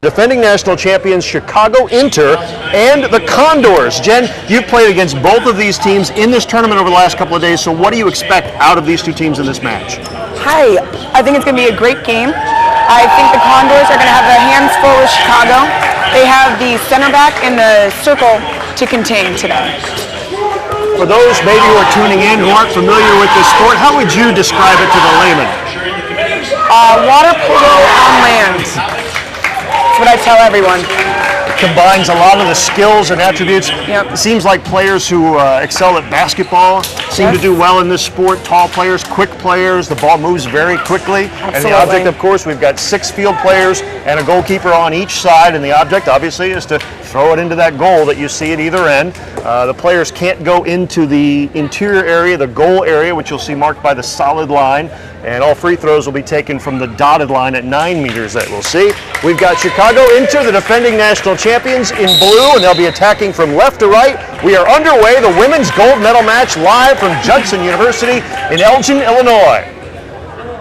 Defending national champions Chicago Inter and the Condors. Jen, you've played against both of these teams in this tournament over the last couple of days, so what do you expect out of these two teams in this match? Hi, I think it's going to be a great game. I think the Condors are going to have their hands full with Chicago. They have the center back and the circle to contain today. For those maybe who are tuning in who aren't familiar with this sport, how would you describe it to the layman? Water polo on land. That's what I tell everyone. It combines a lot of the skills and attributes. Yep. It seems like players who excel at basketball seem to do well in this sport. Tall players, quick players, the ball moves very quickly. Absolutely. And the object, of course, we've got 6 field players and a goalkeeper on each side, and the object, obviously, is to throw it into that goal that you see at either end. The players can't go into the interior area, the goal area, which you'll see marked by the solid line, and all free throws will be taken from the dotted line at 9 meters that we'll see. We've got Chicago Inter, the defending national champions, in blue, and they'll be attacking from left to right. We are underway, the women's gold medal match, live from Judson University in Elgin, Illinois.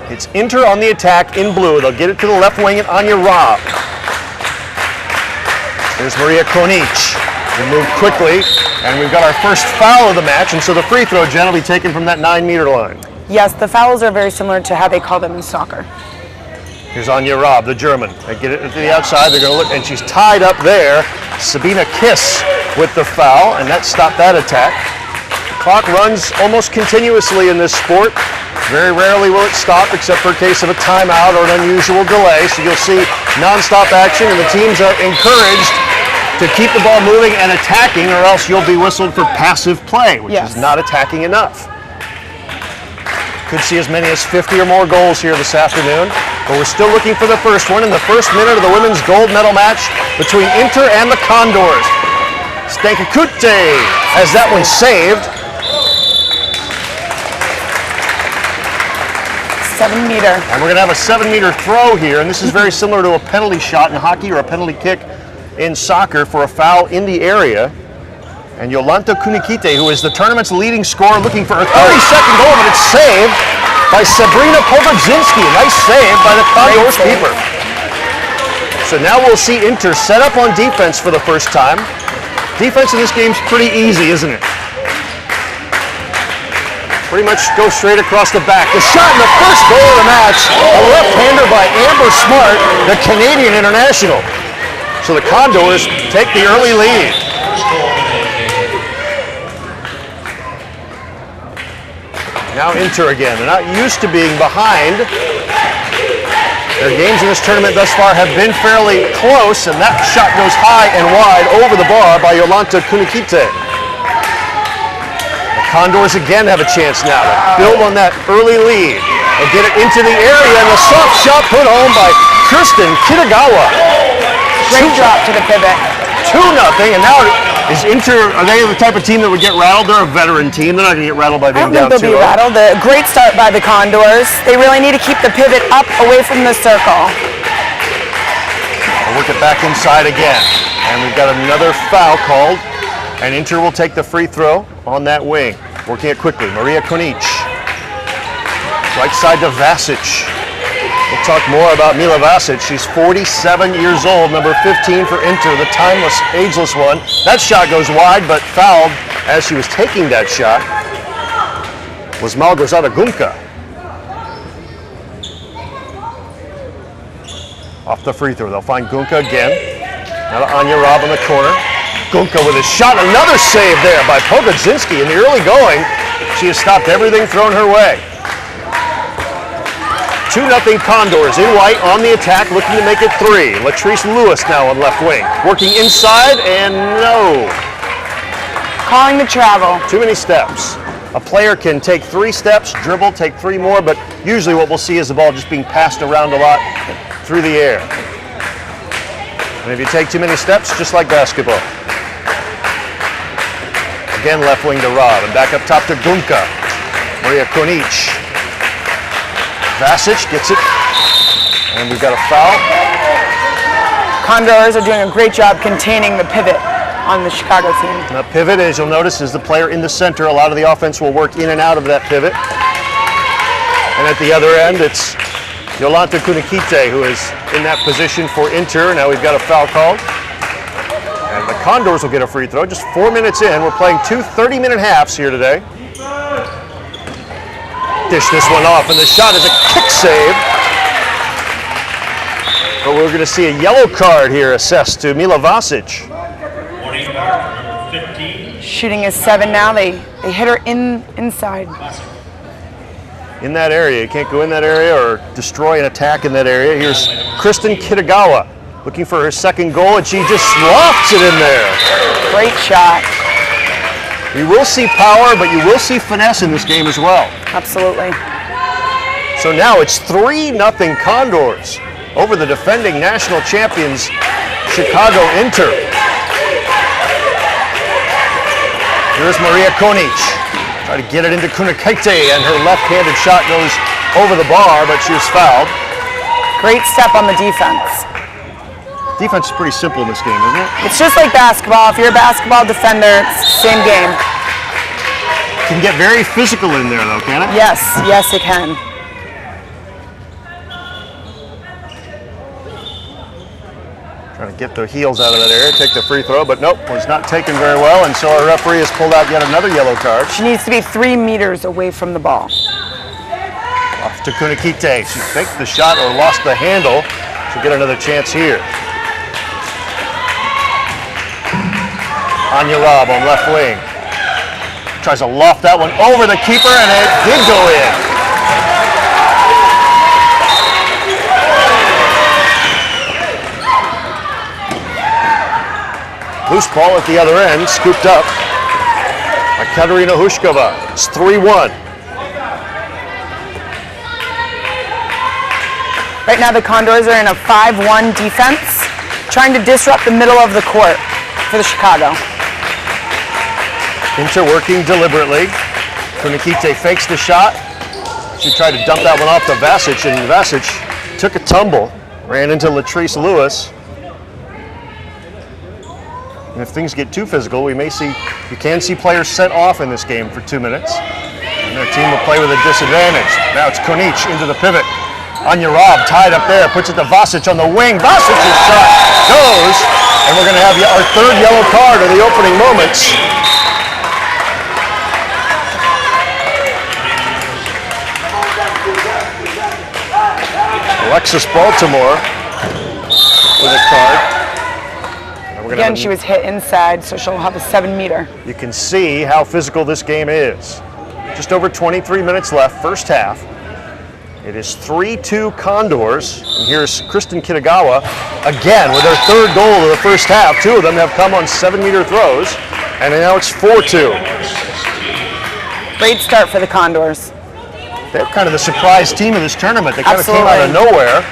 It's Inter on the attack in blue. They'll get it to the left wing and Anya Robb. There's Maria Konic. We move quickly, and we've got our first foul of the match, and so the free throw, Jen, will be taken from that 9-meter line. Yes, the fouls are very similar to how they call them in soccer. Here's Anya Robb, the German. They get it to the outside, they're going to look, and she's tied up there. Sabina Kiss with the foul, and that stopped that attack. The clock runs almost continuously in this sport. Very rarely will it stop, except for a case of a timeout or an unusual delay. So you'll see non-stop action, and the teams are encouraged to keep the ball moving and attacking, or else you'll be whistled for passive play, which is not attacking enough. Could see as many as 50 or more goals here this afternoon, but we're still looking for the first one in the first minute of the women's gold medal match between Inter and the Condors. Stankakute has that one saved. 7-meter. And we're going to have a 7-meter throw here, and this is very similar to a penalty shot in hockey or a penalty kick in soccer for a foul in the area. And Jolanta Kunikite, who is the tournament's leading scorer, looking for her 32nd goal, but it's saved by Sabrina Pogodzinski. Nice save by the Condors keeper. So now we'll see Inter set up on defense for the first time. Defense in this game's pretty easy, isn't it? Pretty much go straight across the back. The shot in the first goal of the match, a left-hander by Amber Smart, the Canadian international. So the Condors take the early lead. Now Inter again. They're not used to being behind. Their games in this tournament thus far have been fairly close, and that shot goes high and wide over the bar by Jolanta Kunikite. The Condors again have a chance now to build on that early lead and get it into the area, and the soft shot put home by Kristen Kitagawa. Great drop to the pivot. 2-0, and now is Inter, are they the type of team that would get rattled? They're a veteran team. They're not going to get rattled by being down 2-0. I don't think they'll be rattled. A great start by the Condors. They really need to keep the pivot up away from the circle. We'll work it back inside again. And we've got another foul called. And Inter will take the free throw on that wing. Working it quickly. Maria Konic. Right side to Vasic. We'll talk more about Mila Vasic. She's 47 years old, number 15 for Inter, the timeless, ageless one. That shot goes wide, but fouled as she was taking that shot was Malgorzata Gumka. Off the free throw, they'll find Gumka again. Now to Anya Robb in the corner. Gumka with a shot, another save there by Pogodzinski. In the early going, she has stopped everything thrown her way. 2-0 Condors in white on the attack, looking to make it 3. Latrice Lewis now on left wing. Working inside, and no. Calling the travel. Too many steps. A player can take 3 steps, dribble, take 3 more, but usually what we'll see is the ball just being passed around a lot through the air. And if you take too many steps, just like basketball. Again, left wing to Robb, and back up top to Gumka. Maria Konic. Vasic gets it, and we've got a foul. Condors are doing a great job containing the pivot on the Chicago team. Now pivot, as you'll notice, is the player in the center. A lot of the offense will work in and out of that pivot. And at the other end, it's Yolanta Kunikite, who is in that position for Inter. Now we've got a foul called. And the Condors will get a free throw. Just 4 minutes in. We're playing two 30-minute halves here today. Dish this one off, and the shot is a kick save. But we're going to see a yellow card here assessed to Mila Vasic. Shooting is 7 now. They hit her inside. In that area. You can't go in that area or destroy an attack in that area. Here's Kristen Kitagawa looking for her second goal, and she just lofts it in there. Great shot. You will see power, but you will see finesse in this game as well. Absolutely. So now it's 3-0 Condors over the defending national champions, Chicago Inter. Here's Maria Konic. Try to get it into Kunikite, and her left-handed shot goes over the bar, but she was fouled. Great step on the defense. Defense is pretty simple in this game, isn't it? It's just like basketball. If you're a basketball defender, it's the same game. It can get very physical in there, though, can it? Yes, yes, it can. Trying to get their heels out of that area, take the free throw, but nope, was not taken very well, and so our referee has pulled out yet another yellow card. She needs to be 3 meters away from the ball. Off to Kunikite. She faked the shot or lost the handle. She'll get another chance here. Anya Robb on left wing. Tries to loft that one over the keeper, and it did go in. Loose ball at the other end, scooped up by Katerina Hushkova. It's 3-1. Right now the Condors are in a 5-1 defense, trying to disrupt the middle of the court for the Chicago. Inter working deliberately. Kunikite fakes the shot. She tried to dump that one off to Vasic, and Vasic took a tumble, ran into Latrice Lewis. And if things get too physical, you can see players set off in this game for 2 minutes. And their team will play with a disadvantage. Now it's Konic into the pivot. Anya Robb tied up there, puts it to Vasic on the wing. Vasic's shot goes, and we're going to have our third yellow card of the opening moments. Alexis Baltimore with a card. Again, she was hit inside, so she'll have a 7 meter. You can see how physical this game is. Just over 23 minutes left, first half. It is 3-2 Condors. And here's Kristen Kitagawa again with her third goal of the first half. 2 of them have come on 7-meter throws, and now it's 4-2. Great start for the Condors. They're kind of the surprise team of this tournament. They kind of Absolutely. came out of nowhere.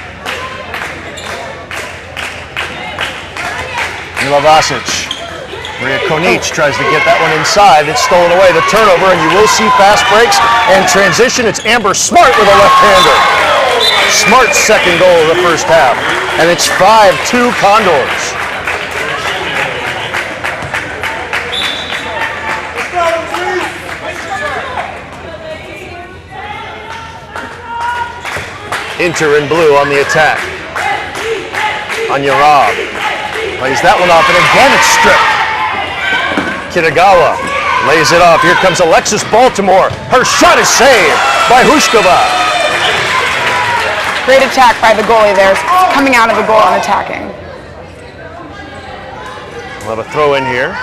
Mila Vasic. Maria Konic tries to get that one inside. It's stolen away. The turnover, and you will see fast breaks and transition. It's Amber Smart with a left-hander. Smart's second goal of the first half. And it's 5-2 Condors. Inter in blue on the attack. Anya Robb lays that one off, and again it's stripped. Kitagawa lays it off. Here comes Alexis Baltimore. Her shot is saved by Hushkova. Great attack by the goalie there, coming out of the goal and attacking. We'll have a throw in here.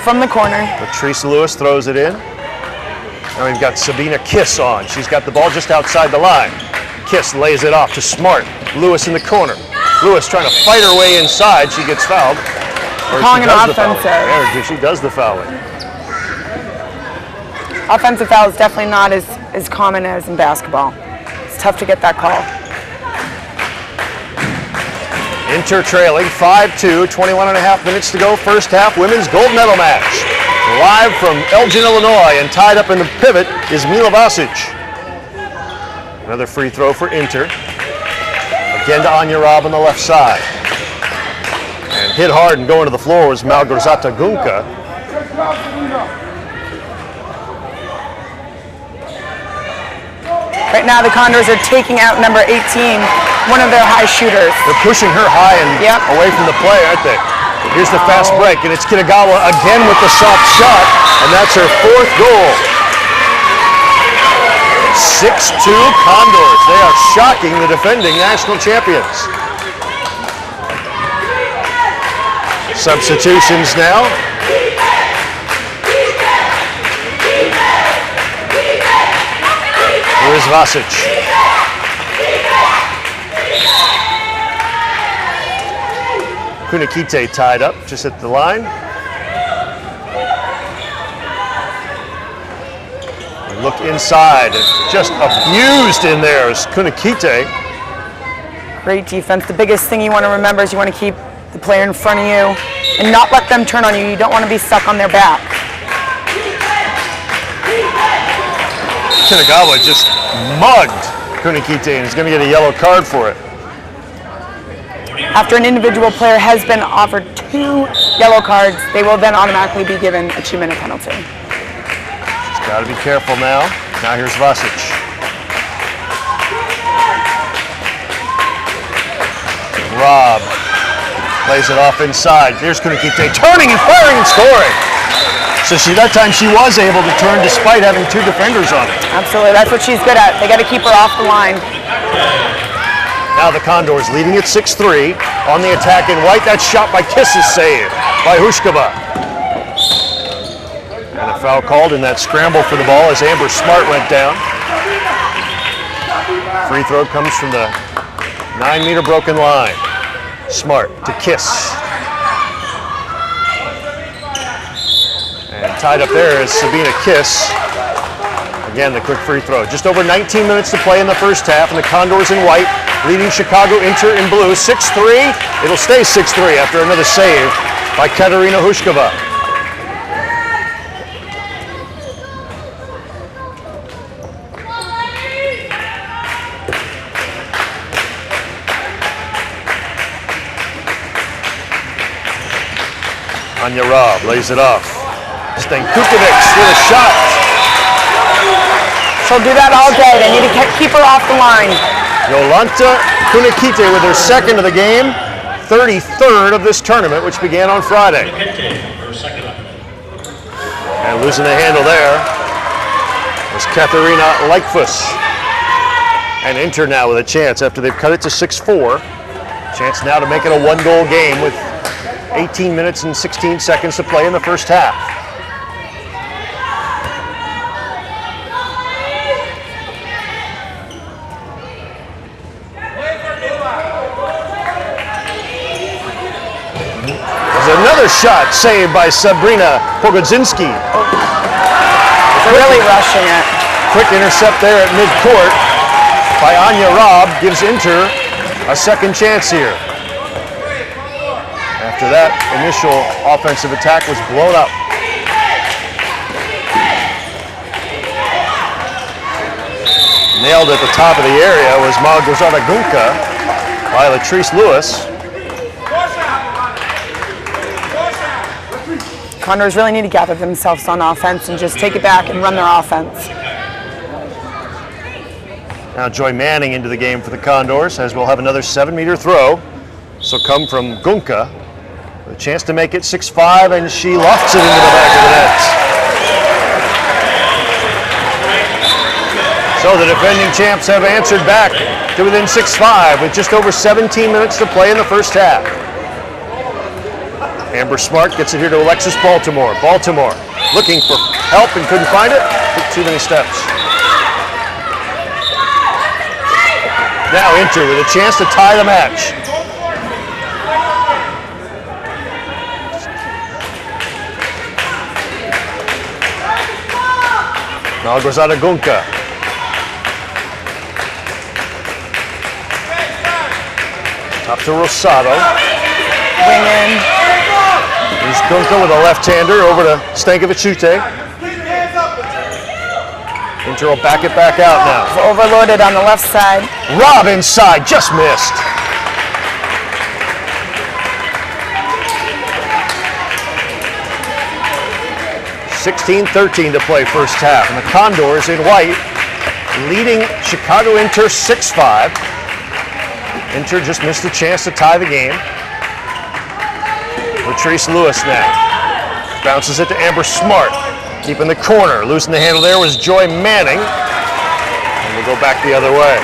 From the corner. Latrice Lewis throws it in. Now we've got Sabina Kiss on. She's got the ball just outside the line. Kiss lays it off to Smart. Lewis in the corner. Lewis trying to fight her way inside. She gets fouled. Calling an offensive. There, she does the fouling. Offensive foul is definitely not as common as in basketball. It's tough to get that call. Inter trailing 5-2, 21 and a half minutes to go. First half women's gold medal match. Live from Elgin, Illinois, and tied up in the pivot is Mila Vasic. Another free throw for Inter. Again to Anya Robb on the left side. And hit hard and going to the floor was Malgorzata Gunka. Right now, the Condors are taking out number 18, one of their high shooters. They're pushing her high and away from the play, aren't they? Here's the fast break, and it's Kitagawa again with the soft shot, and that's her 4th goal. 6-2 Condors. They are shocking the defending national champions. Substitutions now. Here's Vasic. Kunikite tied up just at the line. We look inside, and just abused in there is Kunikite. Great defense. The biggest thing you want to remember is you want to keep the player in front of you and not let them turn on you. You don't want to be stuck on their back. Kitagawa just mugged Kunikite and is going to get a yellow card for it. After an individual player has been offered 2 yellow cards, they will then automatically be given a 2-minute penalty. Just got to be careful now. Now here's Vasic. Rob plays it off inside. Here's Kunikite turning and firing and scoring. So that time she was able to turn despite having 2 defenders on it. Absolutely, that's what she's good at. They got to keep her off the line. Now the Condors leading at 6-3 on the attack in white. That shot by Kiss is saved by Hushkova. And a foul called in that scramble for the ball as Amber Smart went down. Free throw comes from the 9-meter broken line. Smart to Kiss. And tied up there is Sabina Kiss. Again, the quick free throw. Just over 19 minutes to play in the first half, and the Condors in white leading Chicago Inter in blue. 6-3. It'll stay 6-3 after another save by Katerina Hushkova. Anya Robb lays it off. Stankukovic with a shot. She'll do that all day. They need to keep her off the line. Jolanta Kunikite with her 2nd of the game, 33rd of this tournament, which began on Friday. And losing the handle there was Katharina Lightfuss. And Inter now with a chance after they've cut it to 6-4. Chance now to make it a 1-goal game with 18 minutes and 16 seconds to play in the first half. There's another shot saved by Sabrina Pogodzinski. They're really rushing it. Quick intercept there at midcourt by Anya Robb gives Inter a second chance here. After that initial offensive attack was blown up. Nailed at the top of the area was Malgorzata Gunka by Latrice Lewis. Condors really need to gather themselves on offense and just take it back and run their offense. Now Joy Manning into the game for the Condors, as we'll have another 7-meter throw. So come from Gunka. A chance to make it 6-5, and she lofts it into the back of the net. So the defending champs have answered back to within 6-5 with just over 17 minutes to play in the first half. Amber Smart gets it here to Alexis Baltimore. Baltimore looking for help and couldn't find it. Took too many steps. Now Inter with a chance to tie the match. Malgorzata Gunka. Up to Rosado. Wing in. Here's Gunka with a left-hander over to Stankovic-Chute. Inter will back it back out now. It's overloaded on the left side. Robb inside, just missed. .16-13 to play first half. And the Condors in white leading Chicago Inter 6-5. Inter just missed a chance to tie the game. Latrice Lewis now. Bounces it to Amber Smart. Deep in the corner. Losing the handle there was Joy Manning. And we'll go back the other way.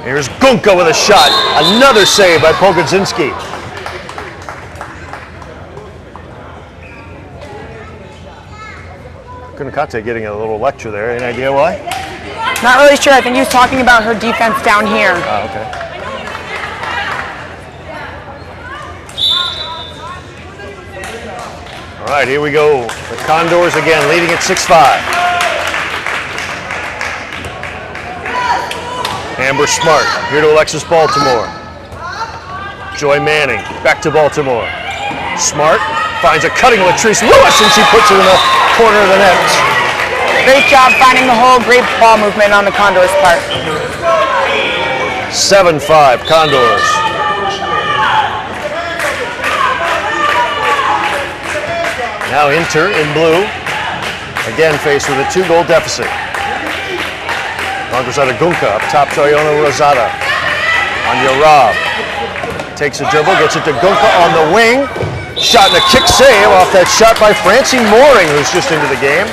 Here's Gunka with a shot. Another save by Pogodzinski. Kunakate getting a little lecture there. Any idea why? Not really sure. I think he was talking about her defense down here. Oh, okay. All right, here we go. The Condors again leading at 6-5. Amber Smart, here to Alexis Baltimore. Joy Manning, back to Baltimore. Smart finds a cutting Latrice Lewis, and she puts it in the corner of the net. Great job finding the hole, great ball movement on the Condors' part. 7-5, Condors. Now Inter in blue, again faced with a 2-goal deficit. Rosada Gunka up top to Iona Rosada. Anya Robb takes a dribble, gets it to Gunka on the wing. Shot and a kick save off that shot by Francie Mooring, who's just into the game.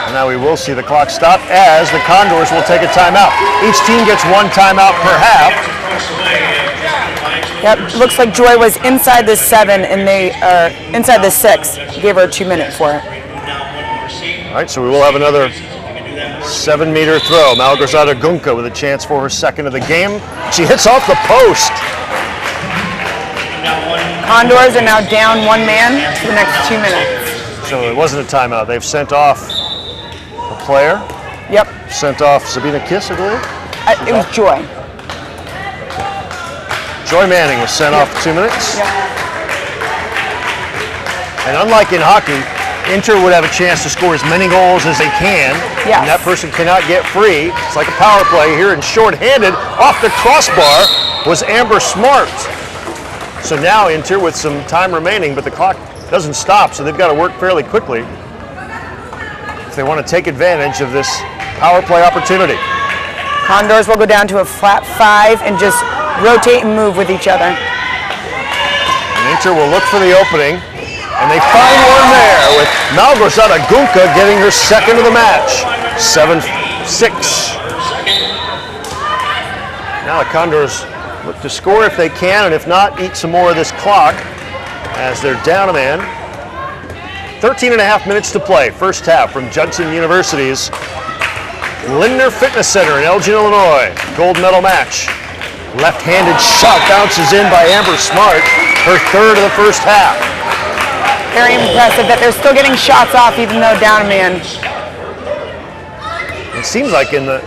And now we will see the clock stop as the Condors will take a timeout. Each team gets one timeout per half. Yep, looks like Joy was inside the 7 and they inside the 6. Gave her a 2-minute for it. All right, so we will have another 7-meter throw. Malgorzata Gunka with a chance for her second of the game. She hits off the post. Condors are now down 1 man for the next 2 minutes. So it wasn't a timeout. They've sent off a player. Yep. Sent off Sabina Kiss, I believe. It was Joy. Joy Manning was sent off for 2 minutes. Yep. And unlike in hockey, Inter would have a chance to score as many goals as they can. Yes. And that person cannot get free. It's like a power play here, and shorthanded off the crossbar was Amber Smart. So now Inter with some time remaining, but the clock doesn't stop, so they've got to work fairly quickly if they want to take advantage of this power play opportunity. Condors will go down to a flat 5 and just rotate and move with each other. And Inter will look for the opening. And they find one there with Malgorzata Gunka getting her second of the match. 7-6. Now the Condors look to score if they can, and if not, eat some more of this clock as they're down a man. 13 and a half minutes to play. First half from Judson University's Lindner Fitness Center in Elgin, Illinois. Gold medal match. Left-handed shot bounces in by Amber Smart. Her third of the first half. Very impressive that they're still getting shots off even though down a man. It seems like in the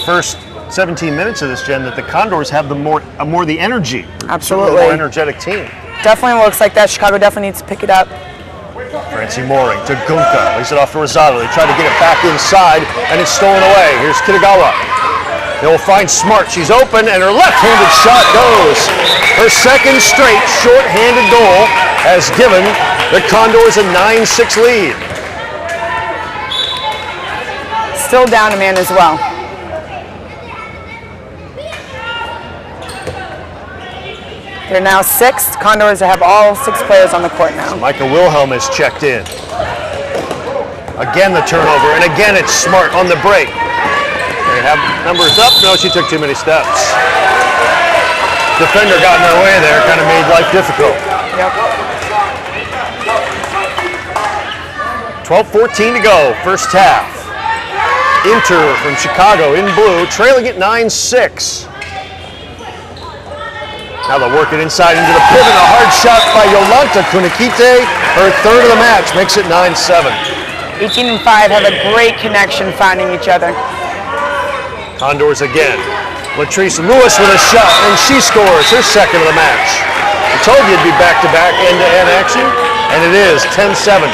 first 17 minutes of this, Jen, that the Condors have more the energy. Absolutely. A more energetic team. Definitely looks like that. Chicago definitely needs to pick it up. Francie Mooring to Gunka. Lays it off to Rosado. They try to get it back inside, and it's stolen away. Here's Kitagawa. They will find Smart. She's open, and her left-handed shot goes. Her second straight short-handed goal has given the Condors a 9-6 lead. Still down a man as well. They're now 6. Condors have all 6 players on the court now. Micah Wilhelm is checked in. Again the turnover, and again it's Smart on the break. They have numbers up. No, she took too many steps. Defender got in their way there, kind of made life difficult. Yep. 12:14 to go, first half. Inter from Chicago in blue, trailing at 9-6. Now they'll work it inside into the pivot. A hard shot by Yolanta Kunikite. Her third of the match makes it 9-7. 18 and 5 have a great connection finding each other. Condors again. Latrice Lewis with a shot, and she scores her second of the match. I told you it'd be back-to-back, end-to-end action, and it is 10-7.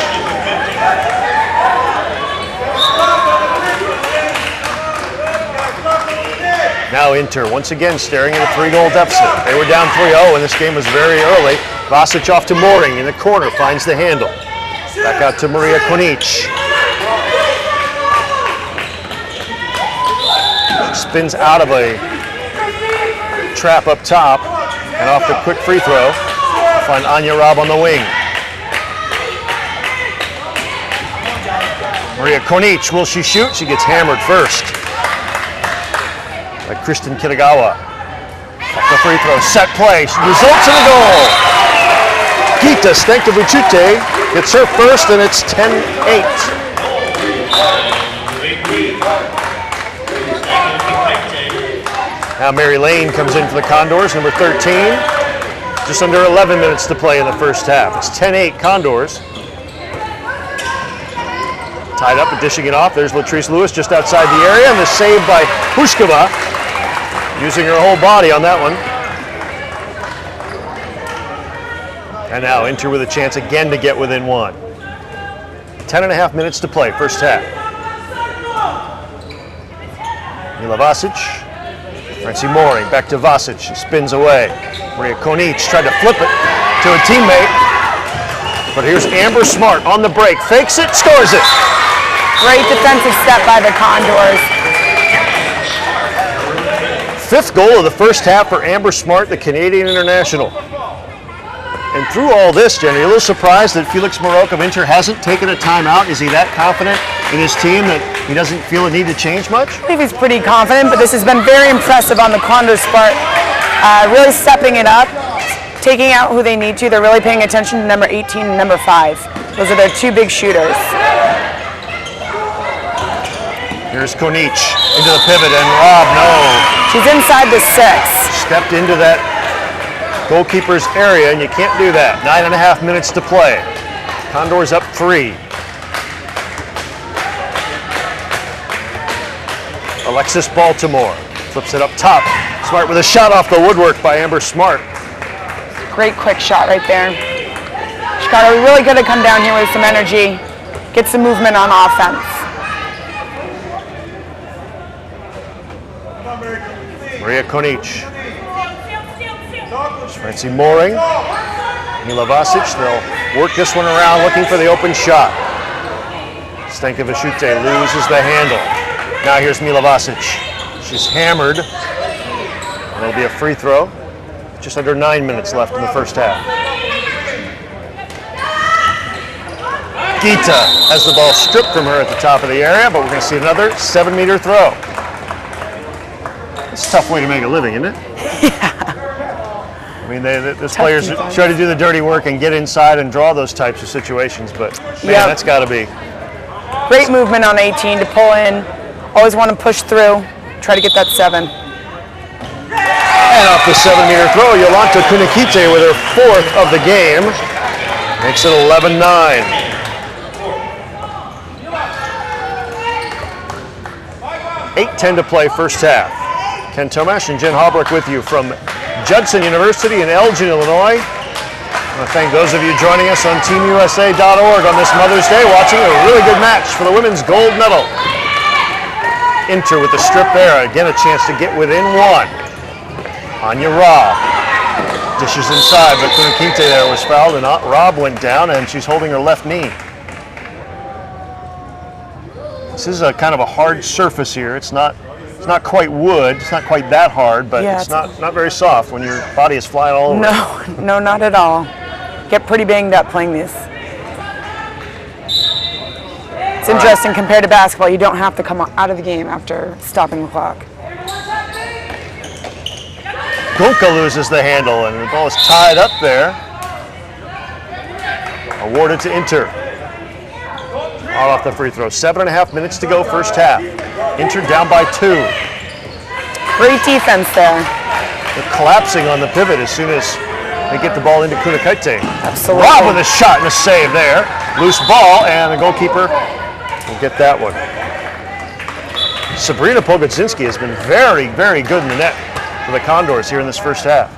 now Inter, once again staring at a 3-goal deficit. They were down 3-0 and this game was very early. Vasic off to Moring in the corner, finds the handle. Back out to Maria Konic. She spins out of a trap up top and off the quick free throw. Find Anya Robb on the wing. Maria Konic, will she shoot? She gets hammered first by Kristen Kitagawa. Off the free throw, set play, results in a goal. Gita Stankovic gets her first, and it's 10-8. Now Mary Lane comes in for the Condors, number 13. Just under 11 minutes to play in the first half. It's 10-8 Condors. Tied up and dishing it off. There's Latrice Lewis just outside the area, and the save by Pushkova, using her whole body on that one. And now Inter with a chance again to get within one. 10.5 minutes to play, first half. Mila Vasic, Francie Moring, back to Vasic, she spins away. Maria Konic tried to flip it to a teammate, but here's Amber Smart on the break, fakes it, scores it. Great defensive step by the Condors. 5th goal of the first half for Amber Smart, the Canadian international. And through all this, Jenny, a little surprised that Felix Marok of Inter hasn't taken a timeout. Is he that confident in his team that he doesn't feel a need to change much? I believe he's pretty confident, but this has been very impressive on the Condors part. Really stepping it up, taking out who they need to. They're really paying attention to number 18 and number 5. Those are their 2 big shooters. Here's Konic into the pivot, and Robb, no. She's inside the 6. Stepped into that goalkeeper's area, and you can't do that. 9.5 minutes to play. Condors up 3. Alexis Baltimore flips it up top. Smart with a shot off the woodwork by Amber Smart. Great quick shot right there. Chicago really good to come down here with some energy, get some movement on offense. Maria Konic. Francie Moring. Mila Vasic. They'll work this one around looking for the open shot. Stankovic loses the handle. Now here's Mila Vasic. She's hammered. It'll be a free throw. Just under 9 minutes left in the first half. Gita has the ball stripped from her at the top of the area, but we're going to see another 7-meter throw. It's a tough way to make a living, isn't it? Yeah. I mean, those players try to do the dirty work and get inside and draw those types of situations, but man, that's got to be. Great movement on 18 to pull in. Always want to push through, try to get that 7. And off the 7-meter throw, Jolanta Kunikite with her 4th of the game. Makes it 11-9. 8:10 to play first half. Ken Tomash and Jen Halbrook with you from Judson University in Elgin, Illinois. I want to thank those of you joining us on TeamUSA.org on this Mother's Day, watching a really good match for the women's gold medal. Inter with the strip there. Again, a chance to get within 1. Anya Robb dishes inside, but Kunikite there was fouled, and Robb went down, and she's holding her left knee. This is a kind of a hard surface here. It's not quite wood. It's not quite that hard, but yeah, it's not very soft when your body is flying all over. No, not at all. Get pretty banged up playing this. It's interesting compared to basketball. You don't have to come out of the game after stopping the clock. Gonka loses the handle, and the ball is tied up there. Awarded to Inter. All off the free throw. 7.5 minutes to go, first half. Inter down by 2. Great defense there. They're collapsing on the pivot as soon as they get the ball into Kunikite. Absolutely. Robb with a shot and a save there. Loose ball, and the goalkeeper will get that one. Sabrina Pogodzinski has been very, very good in the net for the Condors here in this first half.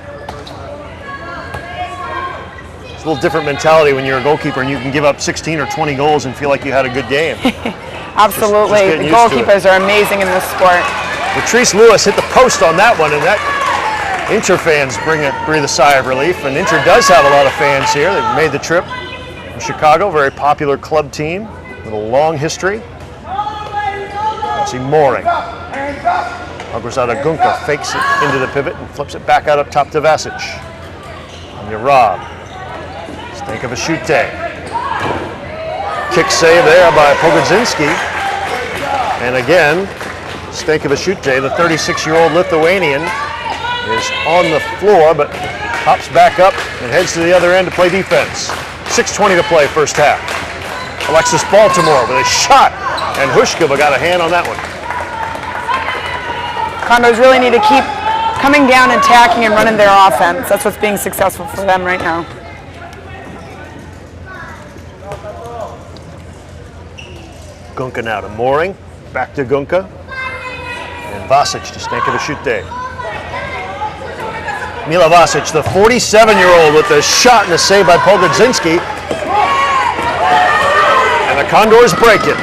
It's a little different mentality when you're a goalkeeper and you can give up 16 or 20 goals and feel like you had a good game. Absolutely. The goalkeepers are amazing in this sport. Latrice Lewis hit the post on that one, and that Inter fans breathe a sigh of relief. And Inter does have a lot of fans here. They've made the trip from Chicago, very popular club team with a long history. Let's see Mooring. Agrazada Gunka fakes it into the pivot and flips it back out up top to Vasic. On your Rob. Stankovic. Kick save there by Pogodzinski. And again, Stankovic, the 36-year-old Lithuanian, is on the floor, but hops back up and heads to the other end to play defense. 6:20 to play, first half. Alexis Baltimore with a shot, and Hushkova got a hand on that one. Condors really need to keep coming down, attacking, and running their offense. That's what's being successful for them right now. Gunka now to Mooring, back to Gunka, and Vasic to Stankovic. Mila Vasic, the 47-year-old, with a shot and a save by Pogodzinski. And the Condors break it.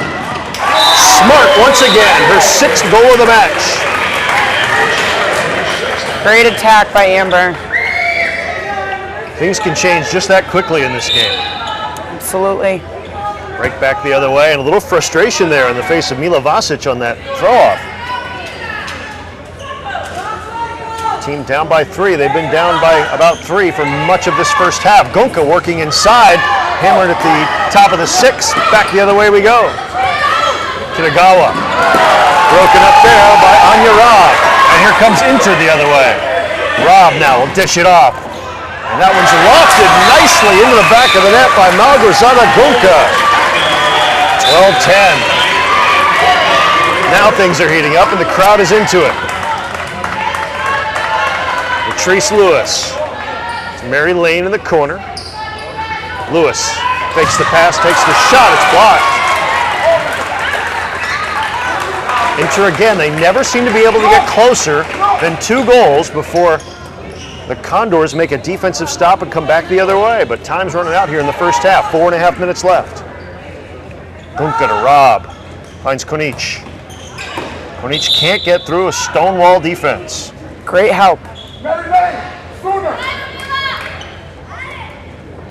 Smart once again, her 6th goal of the match. Great attack by Amber. Things can change just that quickly in this game. Absolutely. Break back the other way, and a little frustration there in the face of Mila Vasic on that throw-off. Team down by 3. They've been down by about 3 for much of this first half. Gunka working inside, hammered at the top of the 6. Back the other way we go. Kitagawa broken up there by Anya Rob. And here comes Inter the other way. Rob now will dish it off. And that one's lofted nicely into the back of the net by Malgorzata Gunka. 12-10. Now things are heating up and the crowd is into it. Latrice Lewis. It's Mary Lane in the corner. Lewis fakes the pass, takes the shot, it's blocked. Inter again, they never seem to be able to get closer than 2 goals before the Condors make a defensive stop and come back the other way. But time's running out here in the first half, 4.5 minutes left. Gunka to Rob, finds Konic. Konic can't get through a stonewall defense. Great help.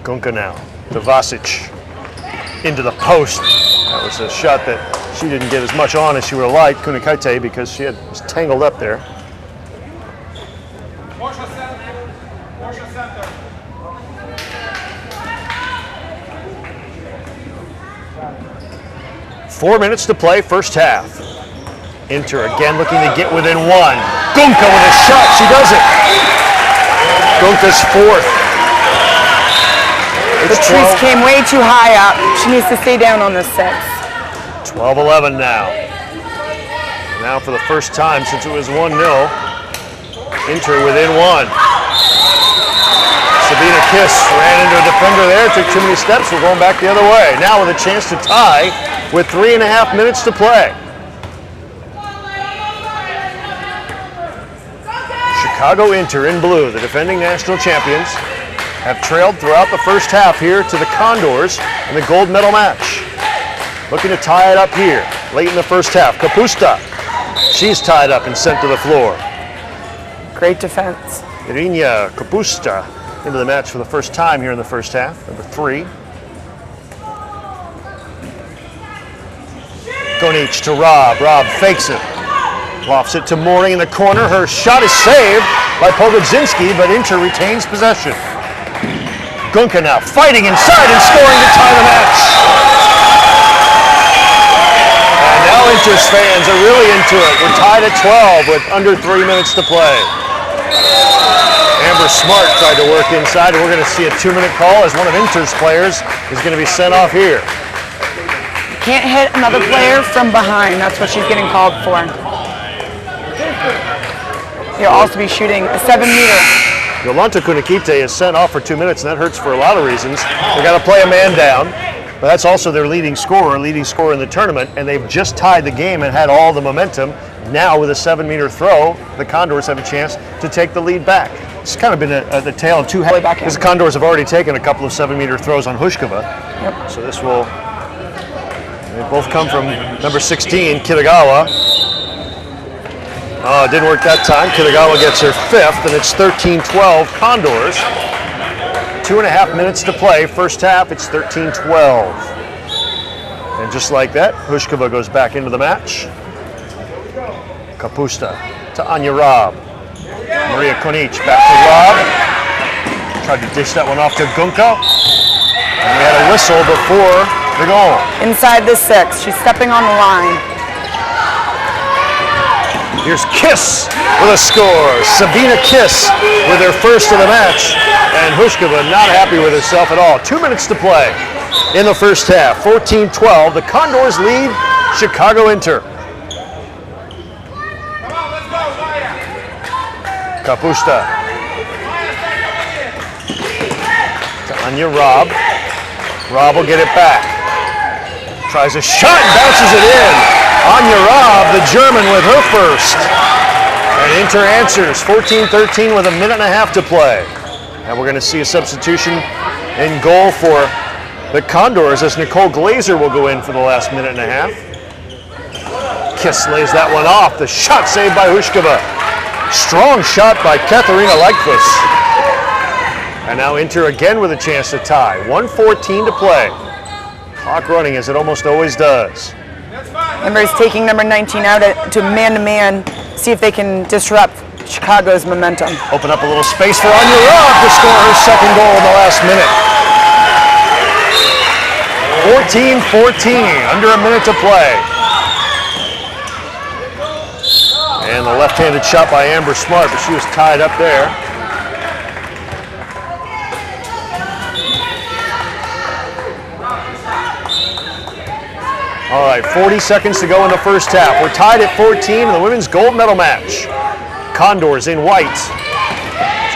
Gunka now to Vasic, into the post. That was a shot that she didn't get as much on as she would have liked, Kunikaite, because she was tangled up there. Four minutes to play, first half. Inter again looking to get within 1. Gunka with a shot, she does it. Gunka's 4th. Latrice came way too high up. She needs to stay down on this 6. 12-11 now. Now for the first time since it was 1-0, Inter within 1. Sabina Kiss ran into a defender there, took too many steps, we're going back the other way. Now with a chance to tie with 3.5 minutes to play. Chicago Inter in blue, the defending national champions, have trailed throughout the first half here to the Condors in the gold medal match. Looking to tie it up here late in the first half. Kapusta, she's tied up and sent to the floor. Great defense. Irina Kapusta into the match for the first time here in the first half, number 3. Konic to Rob. Rob fakes it. Lofts it to Mooring in the corner. Her shot is saved by Pogodzinski, but Inter retains possession. Gunka now fighting inside and scoring to tie the match. And now Inter's fans are really into it. We're tied at 12 with under 3 minutes to play. Amber Smart tried to work inside, and we're going to see a 2-minute call as one of Inter's players is going to be sent off here. Can't hit another player from behind. That's what she's getting called for. You'll also be shooting a 7-meter. Yolanta Kunikite is sent off for 2 minutes, and that hurts for a lot of reasons. They got to play a man down, but that's also their leading scorer in the tournament, and they've just tied the game and had all the momentum. Now with a 7-meter throw, the Condors have a chance to take the lead back. It's kind of been the tale of 2 halves, because the Condors have already taken a couple of 7-meter throws on Hushkova. Yep. So this will, they both come from number 16, Kitagawa. Oh, it didn't work that time. Kitagawa gets her 5th, and it's 13-12 Condors. 2.5 minutes to play. First half, it's 13-12. And just like that, Hushkova goes back into the match. Kapusta to Anya Robb. Maria Konic back to Robb. Tried to dish that one off to Gunka. And we had a whistle before the goal. Inside the 6. She's stepping on the line. Here's Kiss with a score. Sabina Kiss with her first of the match. And Hushkova not happy with herself at all. 2 minutes to play in the first half. 14-12. The Condors lead Chicago Inter. Kapusta to Anya Robb. Robb will get it back. Tries a shot and bounces it in. Anya Robb, the German, with her first. And Inter answers 14-13 with a minute and a half to play. And we're going to see a substitution in goal for the Condors as Nicole Glazer will go in for the last minute and a half. Kiss lays that one off. The shot saved by Hushkova. Strong shot by Katharina Lykfus. And now Inter again with a chance to tie. 1:14 to play. Clock running as it almost always does. Ember's taking number 19 out to man-to-man, see if they can disrupt Chicago's momentum. Open up a little space for Anya Robb to score her second goal in the last minute. 14-14, under a minute to play. And the left-handed shot by Amber Smart, but she was tied up there. All right, 40 seconds to go in the first half. We're tied at 14 in the women's gold medal match. Condors in white.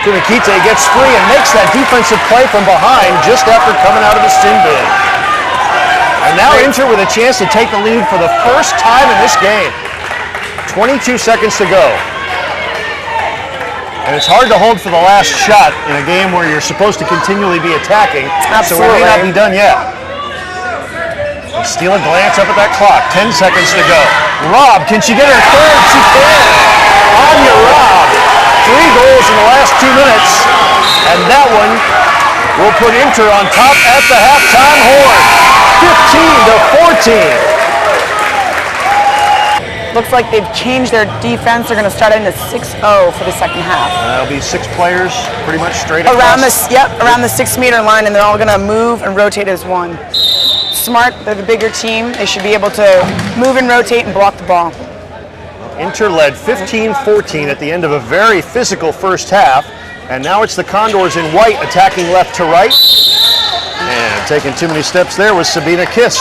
Kunikite gets free and makes that defensive play from behind just after coming out of the sin bin. And now Inter with a chance to take the lead for the first time in this game. 22 seconds to go. And it's hard to hold for the last shot in a game where you're supposed to continually be attacking. Absolutely. So we may not be done yet. Steal a glance up at that clock. 10 seconds to go. Robb, can she get her third? She can. Anya Robb. 3 goals in the last 2 minutes. And that one will put Inter on top at the halftime horn. 15-14. Looks like they've changed their defense. They're going to start into 6-0 for the second half. That'll be 6 players pretty much straight around across. around the 6-meter line, and they're all going to move and rotate as one. Smart, they're the bigger team. They should be able to move and rotate and block the ball. Inter led 15-14 at the end of a very physical first half, and now it's the Condors in white attacking left to right. And taking too many steps there was Sabina Kiss.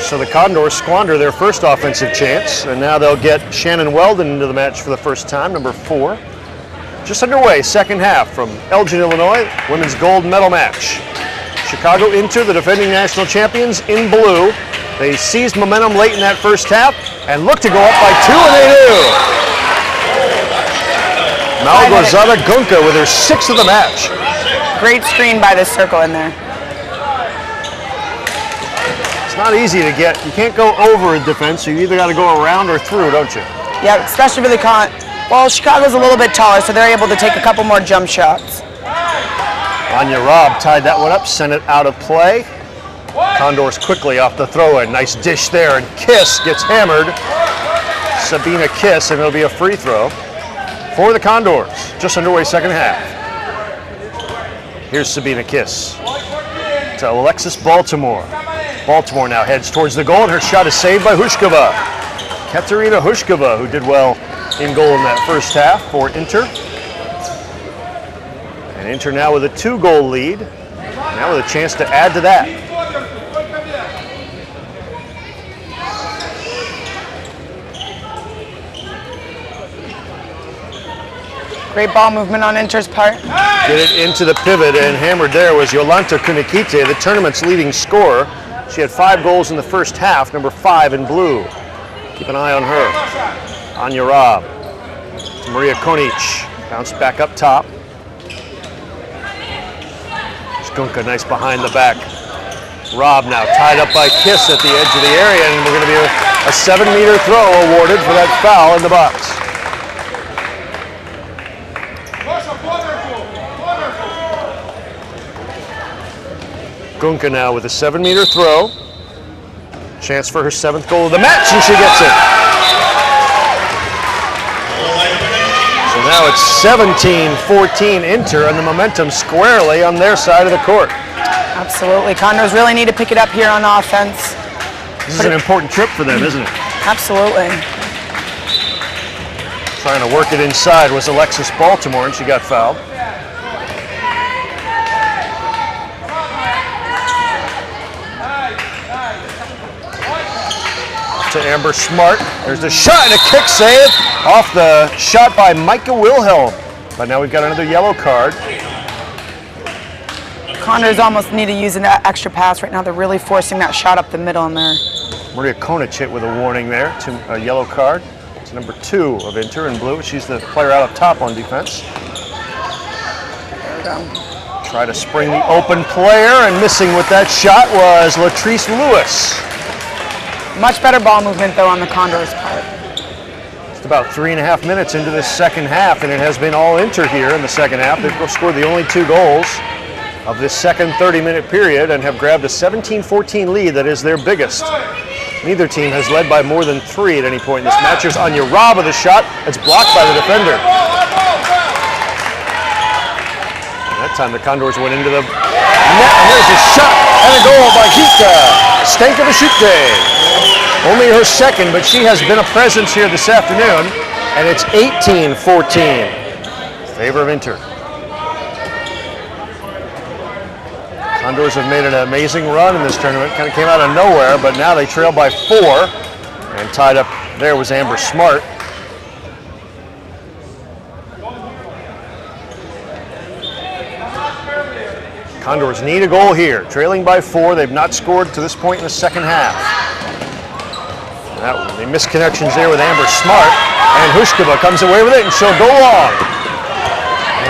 So the Condors squander their first offensive chance, and now they'll get Shannon Weldon into the match for the first time, number 4. Just underway, second half from Elgin, Illinois, women's gold medal match. Chicago Inter, the defending national champions, in blue. They seized momentum late in that first half and looked to go up by 2, and they do. Malgorzata Gunka with her 6th of the match. Great screen by the circle in there. It's not easy to get. You can't go over a defense, so you either got to go around or through, don't you? Yeah, especially for the well, Chicago's a little bit taller, so they're able to take a couple more jump shots. Anya Robb tied that one up, sent it out of play. Condors quickly off the throw-in. Nice dish there, and Kiss gets hammered. Sabina Kiss, and it'll be a free throw for the Condors. Just underway second half. Here's Sabina Kiss to Alexis Baltimore. Baltimore now heads towards the goal, and her shot is saved by Hushkova. Katerina Hushkova, who did well in goal in that first half for Inter. And Inter now with a 2-goal lead. Now with a chance to add to that. Great ball movement on Inter's part. Get it into the pivot, and hammered there was Jolanta Kunikite, the tournament's leading scorer. She had 5 goals in the first half, number 5 in blue. Keep an eye on her. Anya Robb to Maria Konic. Bounce back up top. Gunka nice behind the back. Robb now tied up by Kiss at the edge of the area, and we're going to be A 7-meter throw awarded for that foul in the box. Gunka now with a 7-meter throw. Chance for her 7th goal of the match, and she gets it. So now it's 17-14 Inter, and the momentum squarely on their side of the court. Absolutely. Condors really need to pick it up here on offense. This is an important trip for them, isn't it? Absolutely. Trying to work it inside was Alexis Baltimore, and she got fouled. To Amber Smart. There's the shot and a kick save off the shot by Micah Wilhelm. But now we've got another yellow card. Condors almost need to use an extra pass right now. They're really forcing that shot up the middle in there. Maria Konic hit with a warning there to a yellow card. It's number 2 of Inter in blue. She's the player out up top on defense. There we go. Try to spring the open player, and missing with that shot was Latrice Lewis. Much better ball movement, though, on the Condors' part. Just about 3.5 minutes into this second half, and it has been all Inter here in the second half. They've scored the only 2 goals of this second 30-minute period and have grabbed a 17-14 lead that is their biggest. Neither team has led by more than 3 at any point in this match. Here's Anya Robb with a shot. It's blocked by the defender. And that time the Condors went into the net, and there's a shot and a goal by Gita Stankovic. Only her second, but she has been a presence here this afternoon, and it's 18-14 in favor of Inter. Condors have made an amazing run in this tournament. Kind of came out of nowhere, but now they trail by 4. And tied up there was Amber Smart. Condors need a goal here. Trailing by 4. They've not scored to this point in the second half. They missed connections there with Amber Smart. And Hushkova comes away with it, and she'll go long.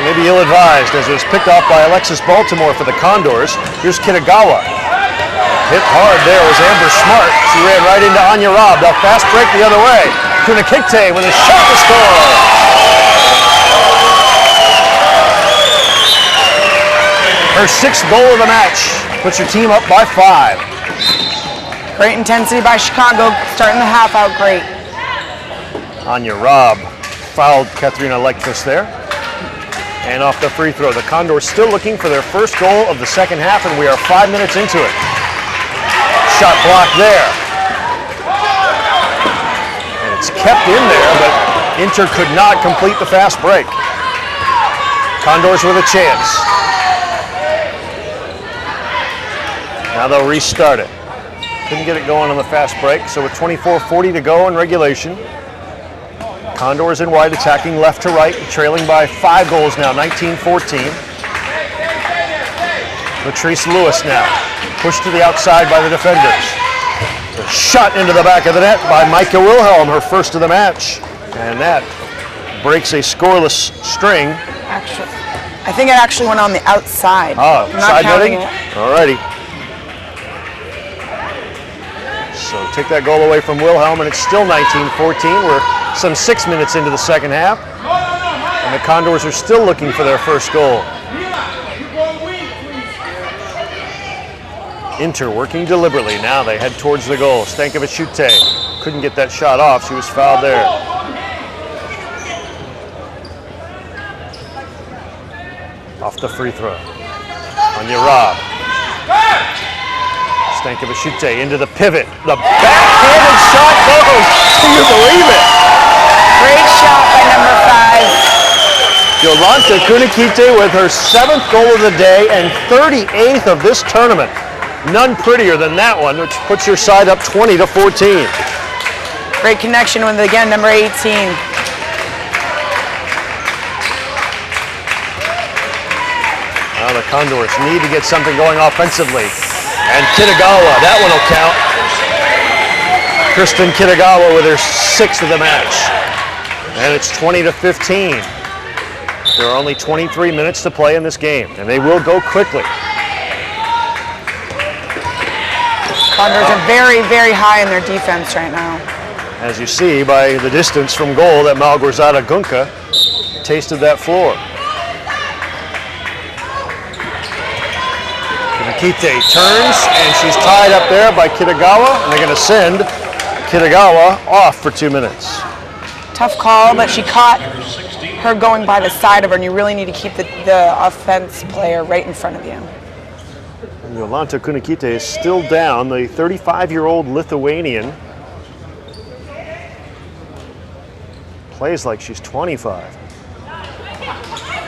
Maybe ill-advised as it was picked off by Alexis Baltimore for the Condors. Here's Kitagawa. Hit hard there was Amber Smart. She ran right into Anya Robb. A fast break the other way. Kunikikte with a shot to score. Her 6th goal of the match puts her team up by 5. Great intensity by Chicago, starting the half out great. Anya Robb fouled Katrina Lekfus there. And off the free throw. The Condors still looking for their first goal of the second half, and we are 5 minutes into it. Shot blocked there. And it's kept in there, but Inter could not complete the fast break. Condors with a chance. Now they'll restart it. Couldn't get it going on the fast break, so with 24:40 to go in regulation, Condors in white attacking left to right, trailing by 5 goals now, 19-14. Latrice Lewis now, pushed to the outside by the defenders. A shot into the back of the net by Micah Wilhelm, her first of the match. And that breaks a scoreless string. Actually, I think it actually went on the outside. Oh, side netting? It. All righty. So take that goal away from Wilhelm, and it's still 19-14. We're some 6 minutes into the second half, and the Condors are still looking for their first goal. Inter working deliberately. Now they head towards the goal. Stankovic couldn't get that shot off. She was fouled there. Off the free throw. Anya Robb. Stankovic into the pivot. The backhanded shot goes. Can you believe it? Great shot by number 5. Jolanta Kunikite with her 7th goal of the day and 38th of this tournament. None prettier than that one, which puts your side up 20-14. Great connection with, again, number 18. Now the Condors need to get something going offensively. And Kitagawa, that one will count. Kristen Kitagawa with her 6th of the match. And it's 20-15. There are only 23 minutes to play in this game, and they will go quickly. Condors are very, very high in their defense right now. As you see by the distance from goal that Malgorzata Gunka tasted that floor. Kunakite turns, and she's tied up there by Kitagawa, and they're going to send Kitagawa off for 2 minutes. Tough call, but she caught her going by the side of her, and you really need to keep the offense player right in front of you. And Jolanta Kunakite is still down, the 35-year-old Lithuanian. Plays like she's 25.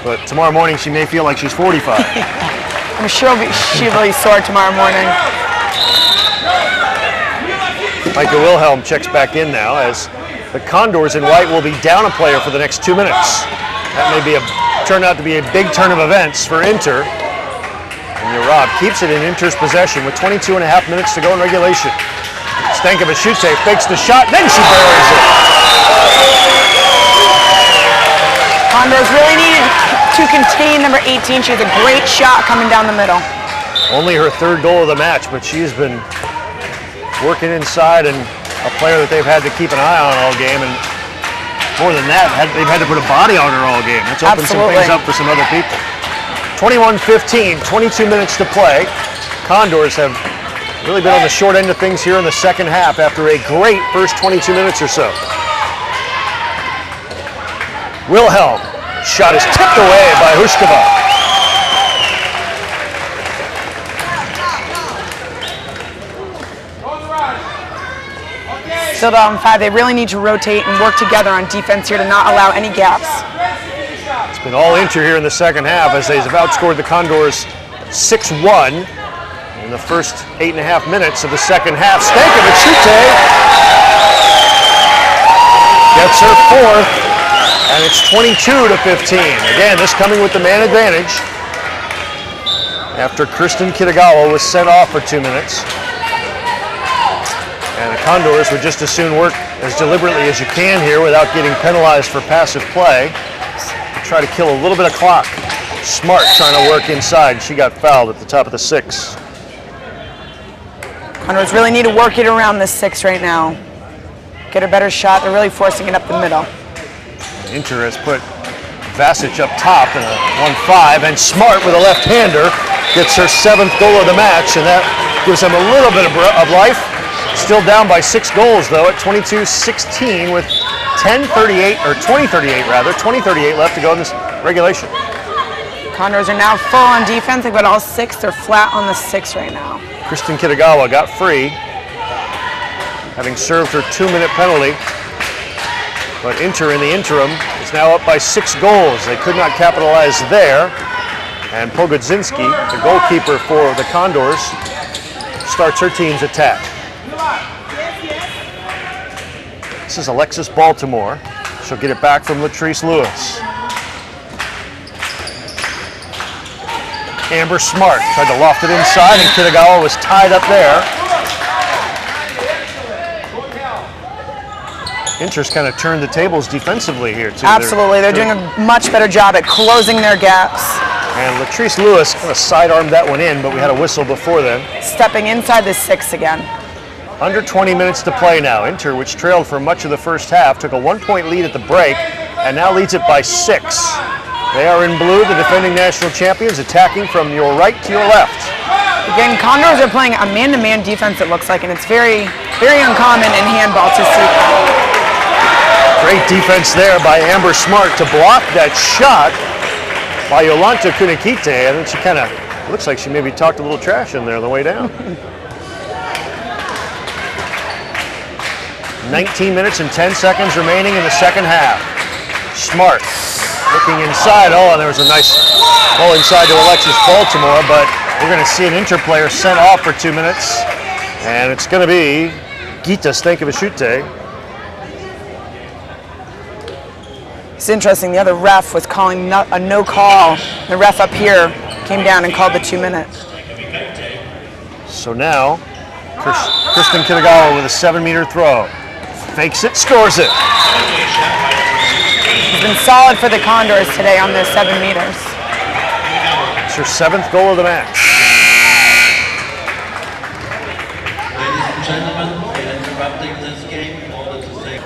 But tomorrow morning she may feel like she's 45. I'm sure she'll be sore tomorrow morning. Micah Wilhelm checks back in now as the Condors in white will be down a player for the next 2 minutes. That may be turn out to be a big turn of events for Inter. And Rob keeps it in Inter's possession with 22 and a half minutes to go in regulation. Stankovic fakes the shot, then she buries it. Condors really needed to contain number 18. She has a great shot coming down the middle. Only her third goal of the match, but she's been working inside and a player that they've had to keep an eye on all game. And more than that, they've had to put a body on her all game. That's opened some things up for some other people. 21-15, 22 minutes to play. Condors have really been on the short end of things here in the second half after a great first 22 minutes or so. Wilhelm, shot is tipped away by Hushkova. Still down 5. They really need to rotate and work together on defense here to not allow any gaps. It's been all Inter here in the second half as they've outscored the Condors 6-1 in the first 8.5 minutes of the second half. Stankovic gets her fourth, and it's 22-15. Again, this coming with the man advantage after Kristen Kitagawa was sent off for 2 minutes. And the Condors would just as soon work as deliberately as you can here without getting penalized for passive play. Try to kill a little bit of clock. Smart trying to work inside. She got fouled at the top of the 6. Condors really need to work it around the 6 right now. Get a better shot. They're really forcing it up the middle. Inter has put Vasic up top in a 1-5, and Smart with a left-hander gets her 7th goal of the match, and that gives them a little bit of life. Still down by 6 goals, though, at 22-16 with 20:38 left to go in this regulation. Condors are now full on defense. They've got all 6. They're flat on the 6 right now. Kristen Kitagawa got free, having served her 2-minute penalty. But Inter in the interim is now up by 6 goals. They could not capitalize there. And Pogodzinski, the goalkeeper for the Condors, starts her team's attack. This is Alexis Baltimore. She'll get it back from Latrice Lewis. Amber Smart tried to loft it inside, and Kitagawa was tied up there. Inter's kind of turned the tables defensively here, too. Absolutely. They're doing a much better job at closing their gaps. And Latrice Lewis kind of sidearmed that one in, but we had a whistle before then. Stepping inside the 6 again. Under 20 minutes to play now. Inter, which trailed for much of the first half, took a 1-point lead at the break and now leads it by 6. They are in blue, the defending national champions, attacking from your right to your left. Again, Condors are playing a man-to-man defense, it looks like, and it's very, very uncommon in handball to see that. Great defense there by Amber Smart to block that shot by Jolanta Kunakite. And then she kind of looks like she maybe talked a little trash in there on the way down. 19 minutes and 10 seconds remaining in the second half. Smart looking inside. Oh, and there was a nice ball inside to Alexis Baltimore, but we're going to see an Inter player sent off for 2 minutes, and it's going to be Gita Stankovic. It's interesting, the other ref was calling a no call. The ref up here came down and called the 2 minutes. So now, Kristen Kitagawa with a 7-meter throw. Fakes it, scores it. It's been solid for the Condors today on the 7 meters. It's her 7th goal of the match.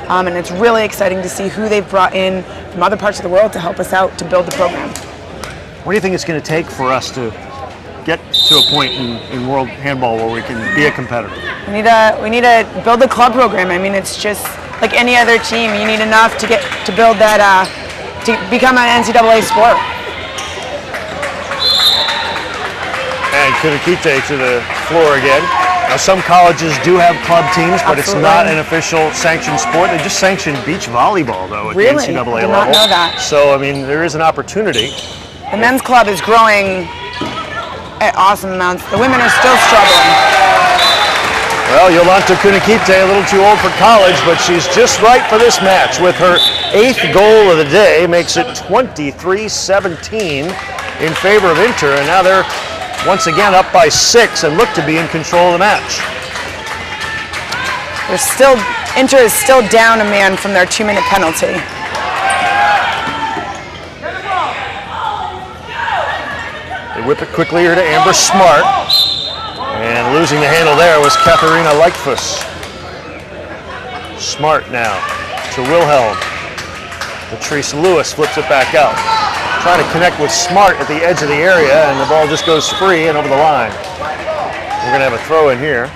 And it's really exciting to see who they've brought in from other parts of the world to help us out to build the program. What do you think it's going to take for us to get to a point in world handball where we can be a competitor? We need to build the club program. I mean, it's just like any other team. You need enough to build that to become an NCAA sport. And Kunakite to the floor again. Now, some colleges do have club teams, but It's not an official sanctioned sport. They just sanctioned beach volleyball, though, at the NCAA level. I did not know that. So, I mean, there is an opportunity. The men's club is growing at awesome amounts. The women are still struggling. Well, Yolanta Kunakite, a little too old for college, but she's just right for this match. With her 8th goal of the day, makes it 23-17 in favor of Inter, and now they're once again up by 6 and look to be in control of the match. Inter is still down a man from their 2-minute penalty. They whip it quickly here to Amber Smart. And losing the handle there was Katharina Leichtfuss. Smart now to Wilhelm. Patrice Lewis flips it back out. Trying to connect with Smart at the edge of the area, and the ball just goes free and over the line. We're going to have a throw in here.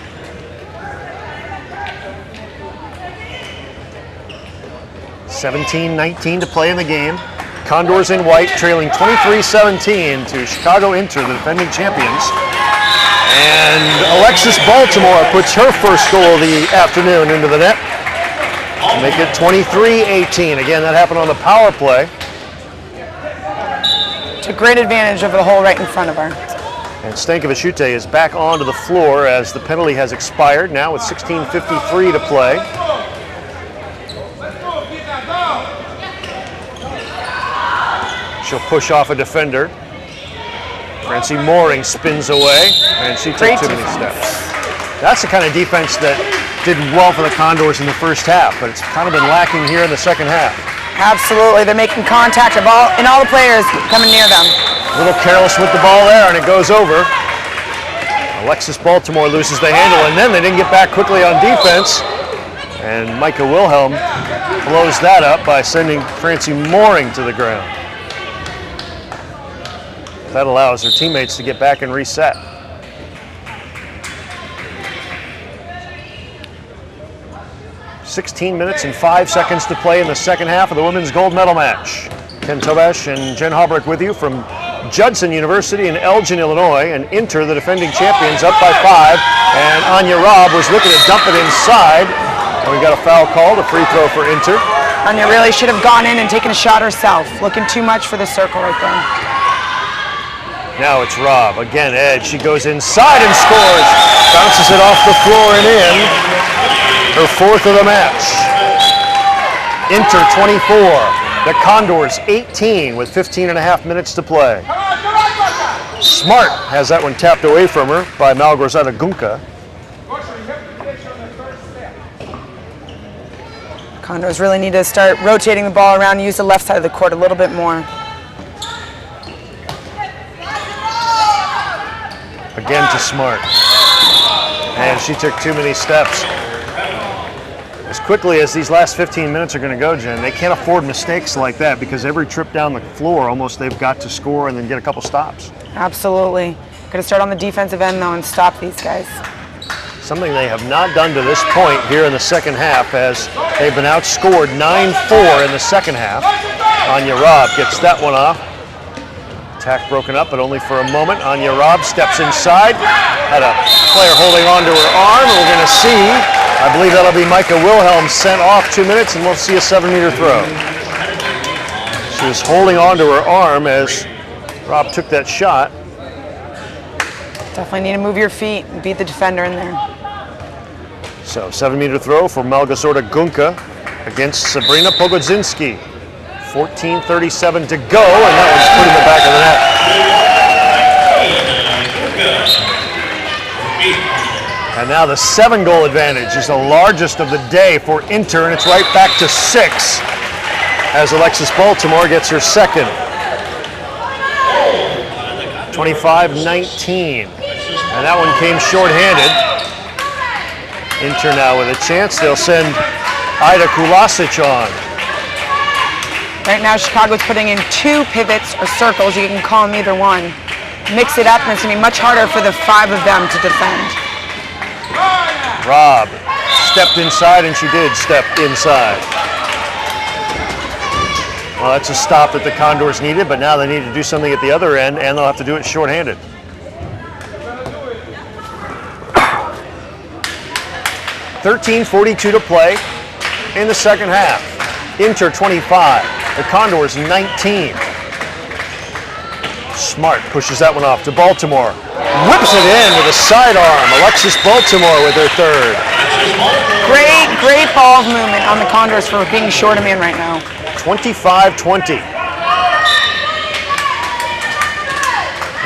(17-19) to play in the game. Condors in white trailing 23-17 to Chicago Inter, the defending champions. And Alexis Baltimore puts her first goal of the afternoon into the net to make it 23-18. Again, that happened on the power play. Took great advantage of the hole right in front of her. And Stankovic is back onto the floor as the penalty has expired now with 16:53 to play. She'll push off a defender. Francie Mooring spins away, and she took too many steps. That's the kind of defense that did well for the Condors in the first half, but it's kind of been lacking here in the second half. Absolutely, they're making contact of all the players coming near them. A little careless with the ball there, and it goes over. Alexis Baltimore loses the handle, and then they didn't get back quickly on defense. And Micah Wilhelm blows that up by sending Francie Mooring to the ground. That allows her teammates to get back and reset. (16 minutes and 5 seconds to play in the second half of the women's gold medal match. Ken Tobash and Jen Haubrich with you from Judson University in Elgin, Illinois, and Inter, the defending champions, up by 5. And Anya Robb was looking to dump it inside. And we got a foul called, a free throw for Inter. Anya really should have gone in and taken a shot herself. Looking too much for the circle right there. Now it's Robb, again edge, she goes inside and scores. Bounces it off the floor and in. Her 4th of the match. Inter 24, the Condors 18 with 15.5 minutes to play. Smart has that one tapped away from her by Malgorzata Gunka. Condors really need to start rotating the ball around, use the left side of the court a little bit more. Again to Smart. And she took too many steps. As quickly as these last 15 minutes are going to go, Jen, they can't afford mistakes like that because every trip down the floor, almost they've got to score and then get a couple stops. Absolutely. Got to start on the defensive end, though, and stop these guys. Something they have not done to this point here in the second half, as they've been outscored 9-4 in the second half. Anya Robb gets that one off. Attack broken up, but only for a moment. Anya Robb steps inside. Had a player holding on to her arm, and we're going to see, I believe that'll be Micah Wilhelm sent off 2 minutes, and we'll see a 7-meter throw. She was holding on to her arm as Robb took that shot. Definitely need to move your feet and beat the defender in there. So 7-meter throw for Malgorzata Gunka against Sabrina Pogodzinski. 14:37 to go, and that one's put in the back of the net. And now the 7-goal advantage is the largest of the day for Inter, and it's right back to 6 as Alexis Baltimore gets her second. 25-19, and that one came shorthanded. Inter now with a chance. They'll send Ida Kulasic on. Right now, Chicago's putting in 2 pivots or circles. You can call them either one. Mix it up, and it's going to be much harder for the 5 of them to defend. Robb stepped inside, and she did step inside. Well, that's a stop that the Condors needed, but now they need to do something at the other end, and they'll have to do it shorthanded. (13:42 to play in the second half. Inter 25, the Condors 19. Smart pushes that one off to Baltimore. Whips it in with a sidearm. Alexis Baltimore with her third. Great ball movement on the Condors for being short a man right now. 25-20.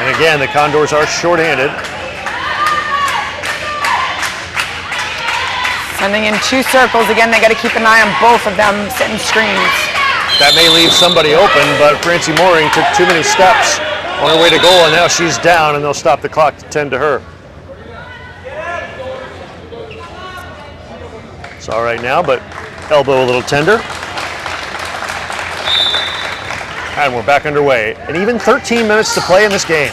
And again, the Condors are shorthanded. Sending in 2 circles. Again, they got to keep an eye on both of them setting screens. That may leave somebody open, but Francie Mooring took too many steps on her way to goal, and now she's down, and they'll stop the clock to tend to her. It's all right now, but elbow a little tender. And we're back underway. And even 13 minutes to play in this game.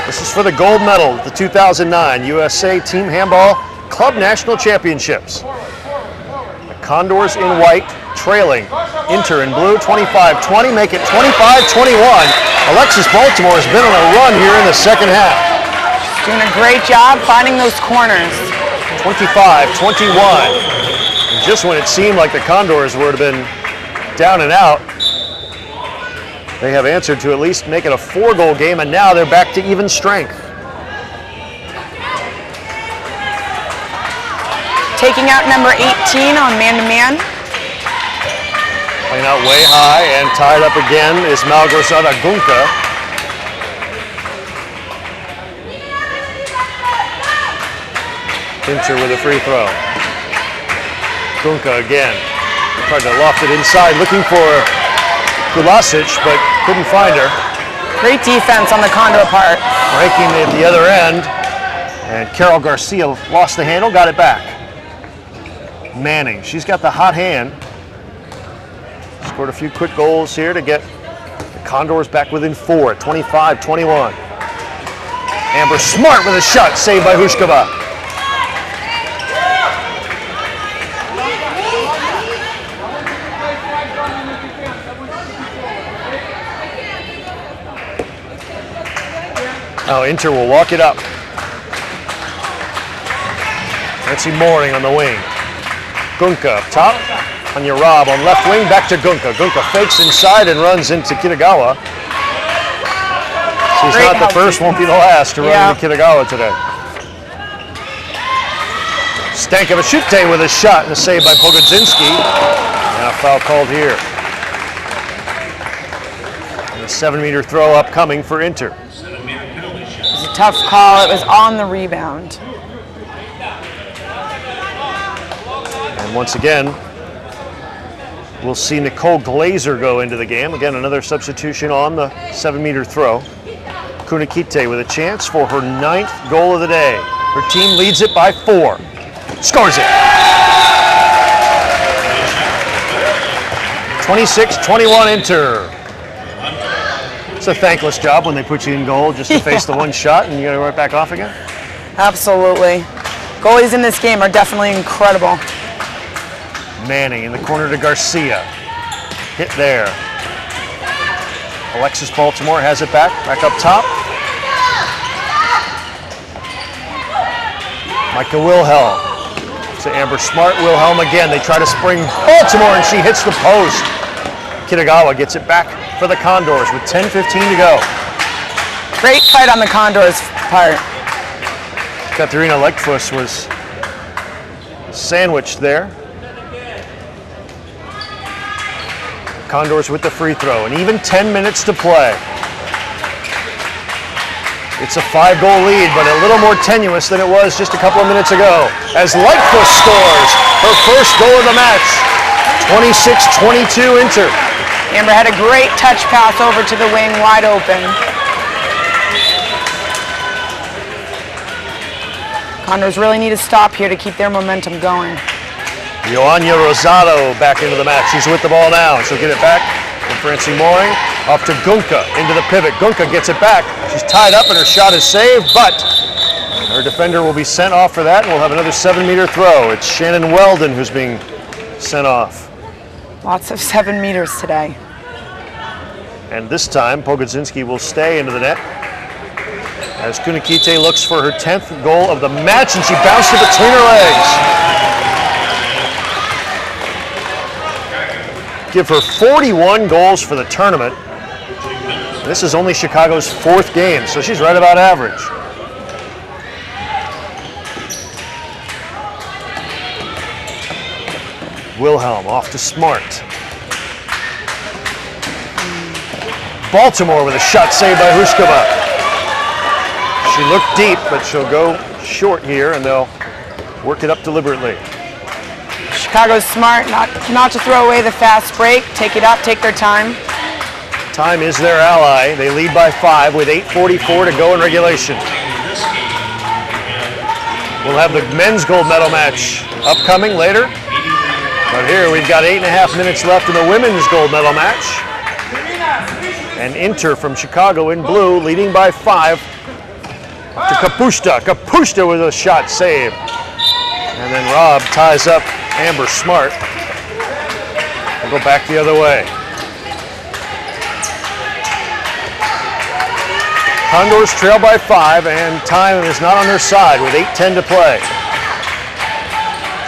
This is for the gold medal at the 2009 USA Team Handball Club National Championships. The Condors in white, trailing. Inter in blue, 25-20, make it 25-21. Alexis Baltimore has been on a run here in the second half. She's doing a great job finding those corners. 25-21. And just when it seemed like the Condors would have been down and out, they have answered to at least make it a 4-goal game, and now they're back to even strength. Taking out number 18 on man-to-man. Playing out way high and tied up again is Malgorzata Gunka. Inter with a free throw. Gunka again. Tried to loft it inside, looking for Kulasic, but couldn't find her. Great defense on the Condor part. Breaking at the other end, and Carol Garcia lost the handle, got it back. Manning, she's got the hot hand. Scored a few quick goals here to get the Condors back within 4 at 25-21. Amber Smart with a shot, saved by Hushkova. Now Inter will walk it up. Francie Mooring on the wing. Gunka up top. Anya Robb on left wing, back to Gunka. Gunka fakes inside and runs into Kitagawa. She's Great not the first, won't be the last to run into Kitagawa today. Stankovic with a shot and a save by Pogodzinski. And a foul called here. And a 7-meter throw upcoming for Inter. It was a tough call. It was on the rebound. And once again, we'll see Nicole Glazer go into the game. Again, another substitution on the 7-meter throw. Kunikite with a chance for her 9th goal of the day. Her team leads it by 4. Scores it. 26-21 Inter. It's a thankless job when they put you in goal just to face the one shot and you got to right back off again. Absolutely. Goalies in this game are definitely incredible. Manning in the corner to Garcia. Hit there. Alexis Baltimore has it back up top. Micah Wilhelm to Amber Smart. Wilhelm again. They try to spring Baltimore and she hits the post. Kitagawa gets it back for the Condors with 10:15 to go. Great fight on the Condors part. Katarina Leckfuss was sandwiched there. Condors with the free throw, and even 10 minutes to play. It's a 5-goal lead, but a little more tenuous than it was just a couple of minutes ago. As Lightfoot scores her first goal of the match, 26-22 Inter. Amber had a great touch pass over to the wing, wide open. Condors really need to stop here to keep their momentum going. Joania Rosado back into the match. She's with the ball now. She'll get it back from Francie Mooring. Off to Gunka into the pivot. Gunka gets it back. She's tied up and her shot is saved, but her defender will be sent off for that, and we'll have another 7-meter throw. It's Shannon Weldon who's being sent off. Lots of 7 meters today. And this time, Pogodzinski will stay into the net as Kunikite looks for her 10th goal of the match, and she bounced it between her legs. Give her 41 goals for the tournament. This is only Chicago's 4th game, so she's right about average. Wilhelm off to Smart. Baltimore with a shot saved by Huskova. She looked deep, but she'll go short here, and they'll work it up deliberately. Chicago's smart not to throw away the fast break. Take it up, take their time. Time is their ally. They lead by 5 with 8:44 to go in regulation. We'll have the men's gold medal match upcoming later. But here we've got 8.5 minutes left in the women's gold medal match. And Inter from Chicago in blue, leading by 5 to Kapusta. Kapusta with a shot saved. And then Rob ties up Amber Smart. We'll go back the other way. Condors trail by 5, and time is not on their side with 8:10 to play.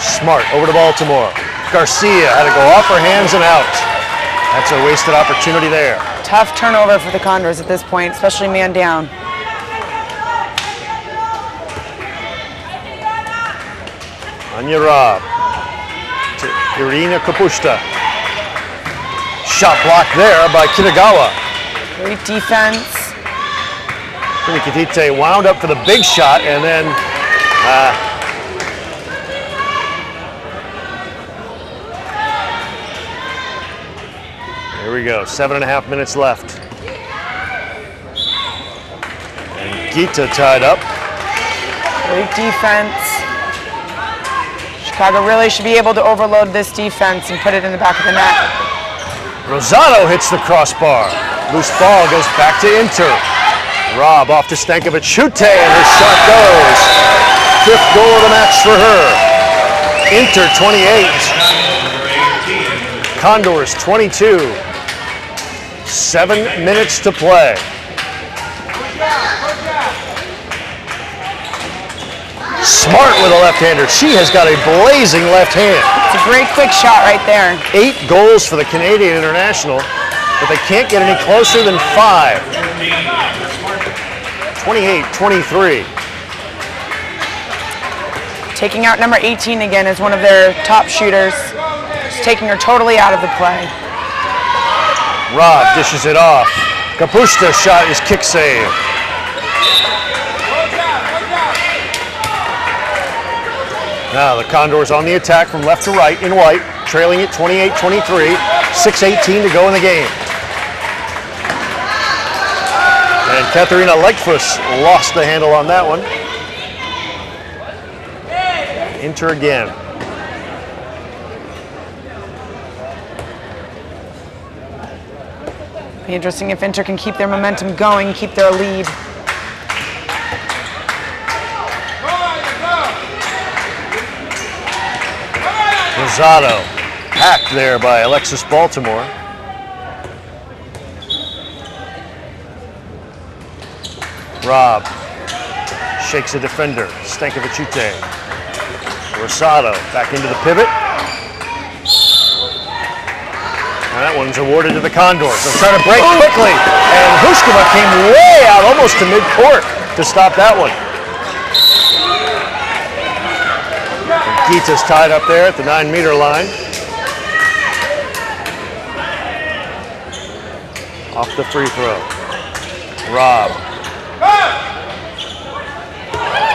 Smart over to Baltimore. Garcia had to go off her hands and out. That's a wasted opportunity there. Tough turnover for the Condors at this point, especially man down. Anya Robb to Irina Kapusta. Shot blocked there by Kitagawa. Great defense. Kunikite wound up for the big shot, and then here we go, 7.5 minutes left. And Gita tied up. Great defense. Chicago really should be able to overload this defense and put it in the back of the net. Rosado hits the crossbar. Loose ball goes back to Inter. Rob off to Stankovic Shute, and her shot goes. 5th goal of the match for her. Inter 28. Condors 22. 7 minutes to play. Smart with a left-hander. She has got a blazing left hand. It's a great quick shot right there. 8 goals for the Canadian international, but they can't get any closer than 5. 28-23. Taking out number 18 again as one of their top shooters. Just taking her totally out of the play. Rob dishes it off. Kapusta's shot is kick save. Now the Condors on the attack from left to right in white, trailing it 28-23, 6:18 to go in the game. And Katharina Lightfuss lost the handle on that one. Inter again. Be interesting if Inter can keep their momentum going, keep their lead. Rosado, hacked there by Alexis Baltimore. Rob shakes a defender, Stankovic Shute. Rosado back into the pivot. And that one's awarded to the Condors. They're trying to break quickly, and Huskova came way out, almost to mid-court, to stop that one. Gita's tied up there at the 9-meter line. Off the free throw. Rob.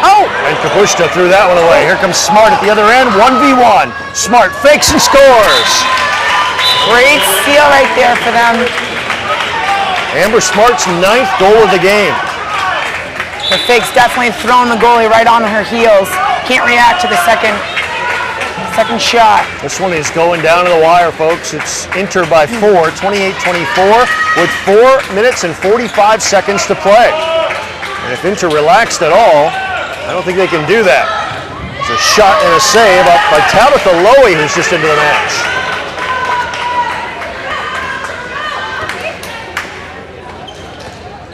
Oh! And Kapusta threw that one away. Here comes Smart at the other end, 1v1. Smart fakes and scores. Great steal right there for them. Amber Smart's 9th goal of the game. The fake's definitely throwing the goalie right on her heels. Can't react to the Second shot. This one is going down to the wire, folks. It's Inter by 4, 28-24, with 4 minutes and 45 seconds to play. And if Inter relaxed at all, I don't think they can do that. It's a shot and a save up by Tabitha Lowy, who's just into the match.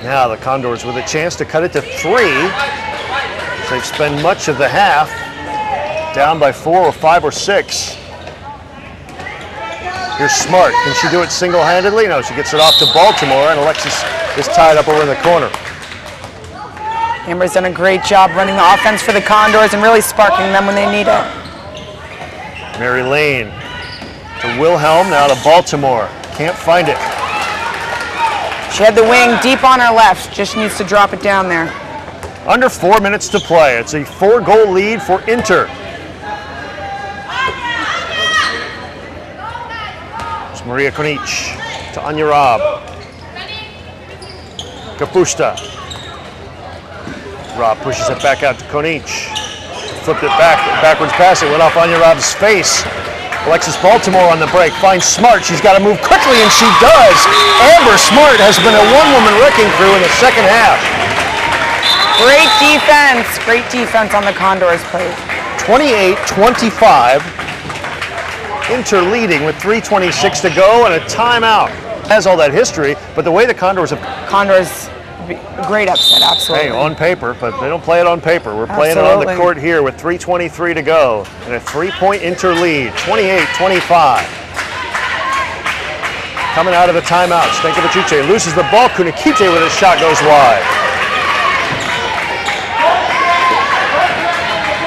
Now the Condors with a chance to cut it to 3. They've spent much of the half down by 4 or 5 or 6. Here's Smart. Can she do it single-handedly? No, she gets it off to Baltimore, and Alexis is tied up over in the corner. Amber's done a great job running the offense for the Condors and really sparking them when they need it. Mary Lane to Wilhelm, now to Baltimore. Can't find it. She had the wing deep on her left, just needs to drop it down there. Under 4 minutes to play. It's a 4-goal lead for Inter. It's Maria Konic to Anya Robb. Kapusta. Robb pushes it back out to Konic. Flipped it backwards pass. It went off Anya Robb's face. Alexis Baltimore on the break finds Smart. She's got to move quickly, and she does. Amber Smart has been a one-woman wrecking crew in the second half. Great defense on the Condors play. 28-25. Inter leading with 3:26 to go and a timeout. Has all that history, but the way the Condors have... Condors, great upset, absolutely. Hey, on paper, but they don't play it on paper. We're playing it on the court here with 3:23 to go and a 3-point Inter lead, 28-25. Coming out of the timeout, Stankovic loses the ball. Kunikite with a shot goes wide.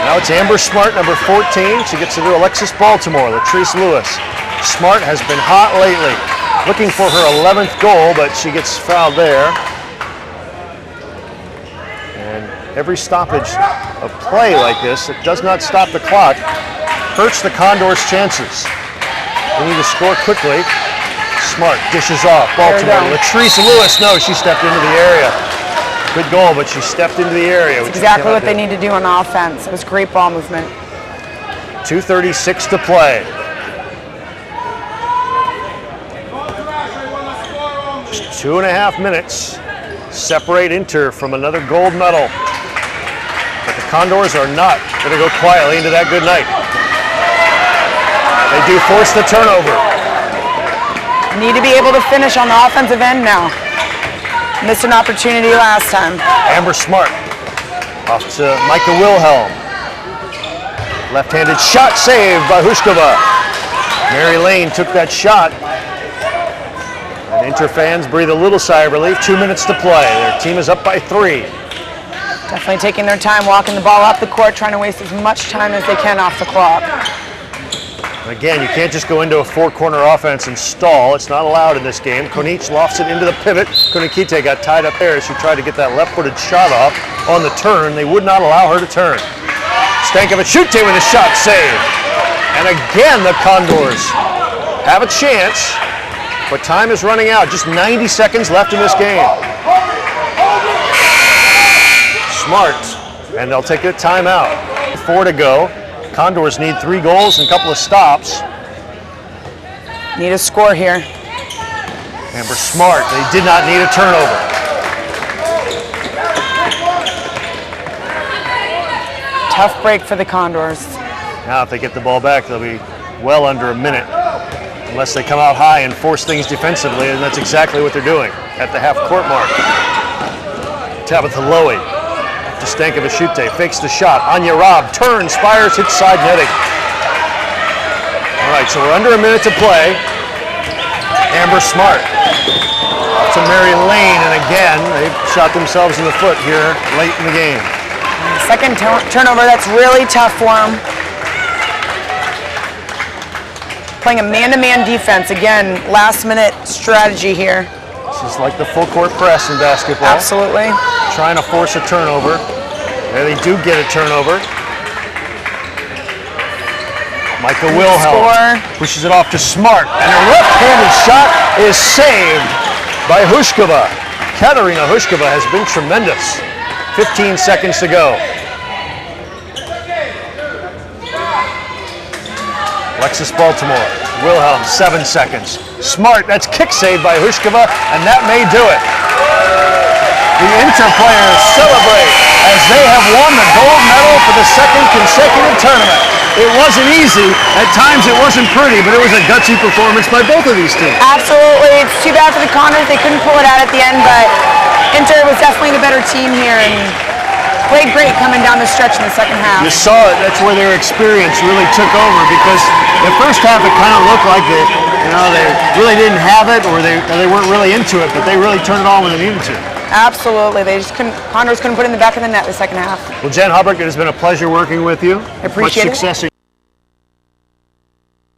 Now it's Amber Smart, number 14. She gets it to Alexis Baltimore, Latrice Lewis. Smart has been hot lately, looking for her 11th goal, but she gets fouled there. And every stoppage of play like this, it does not stop the clock, hurts the Condors' chances. They need to score quickly. Smart dishes off. Baltimore. Latrice Lewis, no, she stepped into the area. Good goal, but she stepped into the area. That's exactly what they need to do on offense. It was great ball movement. 2:36 to play. Just 2.5 minutes separate Inter from another gold medal. But the Condors are not going to go quietly into that good night. They do force the turnover. Need to be able to finish on the offensive end now. Missed an opportunity last time. Amber Smart off to Micah Wilhelm. Left-handed shot saved by Hushkova. Mary Lane took that shot. And Inter fans breathe a little sigh of relief. 2 minutes to play. Their team is up by 3. Definitely taking their time walking the ball up the court, trying to waste as much time as they can off the clock. Again, you can't just go into a 4-corner offense and stall. It's not allowed in this game. Konic lofts it into the pivot. Kunikite got tied up there as she tried to get that left-footed shot off on the turn. They would not allow her to turn. Stankovic with a shot save. And again, the Condors have a chance, but time is running out. Just 90 seconds left in this game. Smart, and they'll take a timeout. 4 to go. Condors need 3 goals and a couple of stops. Need a score here. Amber Smart, they did not need a turnover. Tough break for the Condors. Now if they get the ball back, they'll be well under a minute. Unless they come out high and force things defensively, and that's exactly what they're doing at the half-court mark. Tabitha Lowy to Stankovic, fakes the shot. Anya Robb turns, fires, hits side netting. All right, so we're under a minute to play. Amber Smart to Mary Lane, and again, they've shot themselves in the foot here late in the game. Second turnover, that's really tough for them. Playing a man-to-man defense, again, last-minute strategy here. This is like the full-court press in basketball. Absolutely. Trying to force a turnover. There they do get a turnover. Micah Wilhelm pushes it off to Smart, and her left-handed shot is saved by Hushkova. Katarina Hushkova has been tremendous. 15 seconds to go. Alexis Baltimore. Wilhelm, 7 seconds. Smart, that's kick save by Hushkova, and that may do it. The Inter players celebrate as they have won the gold medal for the second consecutive tournament. It wasn't easy, at times it wasn't pretty, but it was a gutsy performance by both of these teams. Absolutely, it's too bad for the Condors, they couldn't pull it out at the end, but Inter was definitely the better team here and played great coming down the stretch in the second half. You saw it, that's where their experience really took over, because the first half it kind of looked like they really didn't have it, or they weren't really into it, but they really turned it on when they needed to. Absolutely, they just couldn't. Condors couldn't put it in the back of the net the second half. Well, Jen Hubbard, it has been a pleasure working with you. I appreciate it. Much success.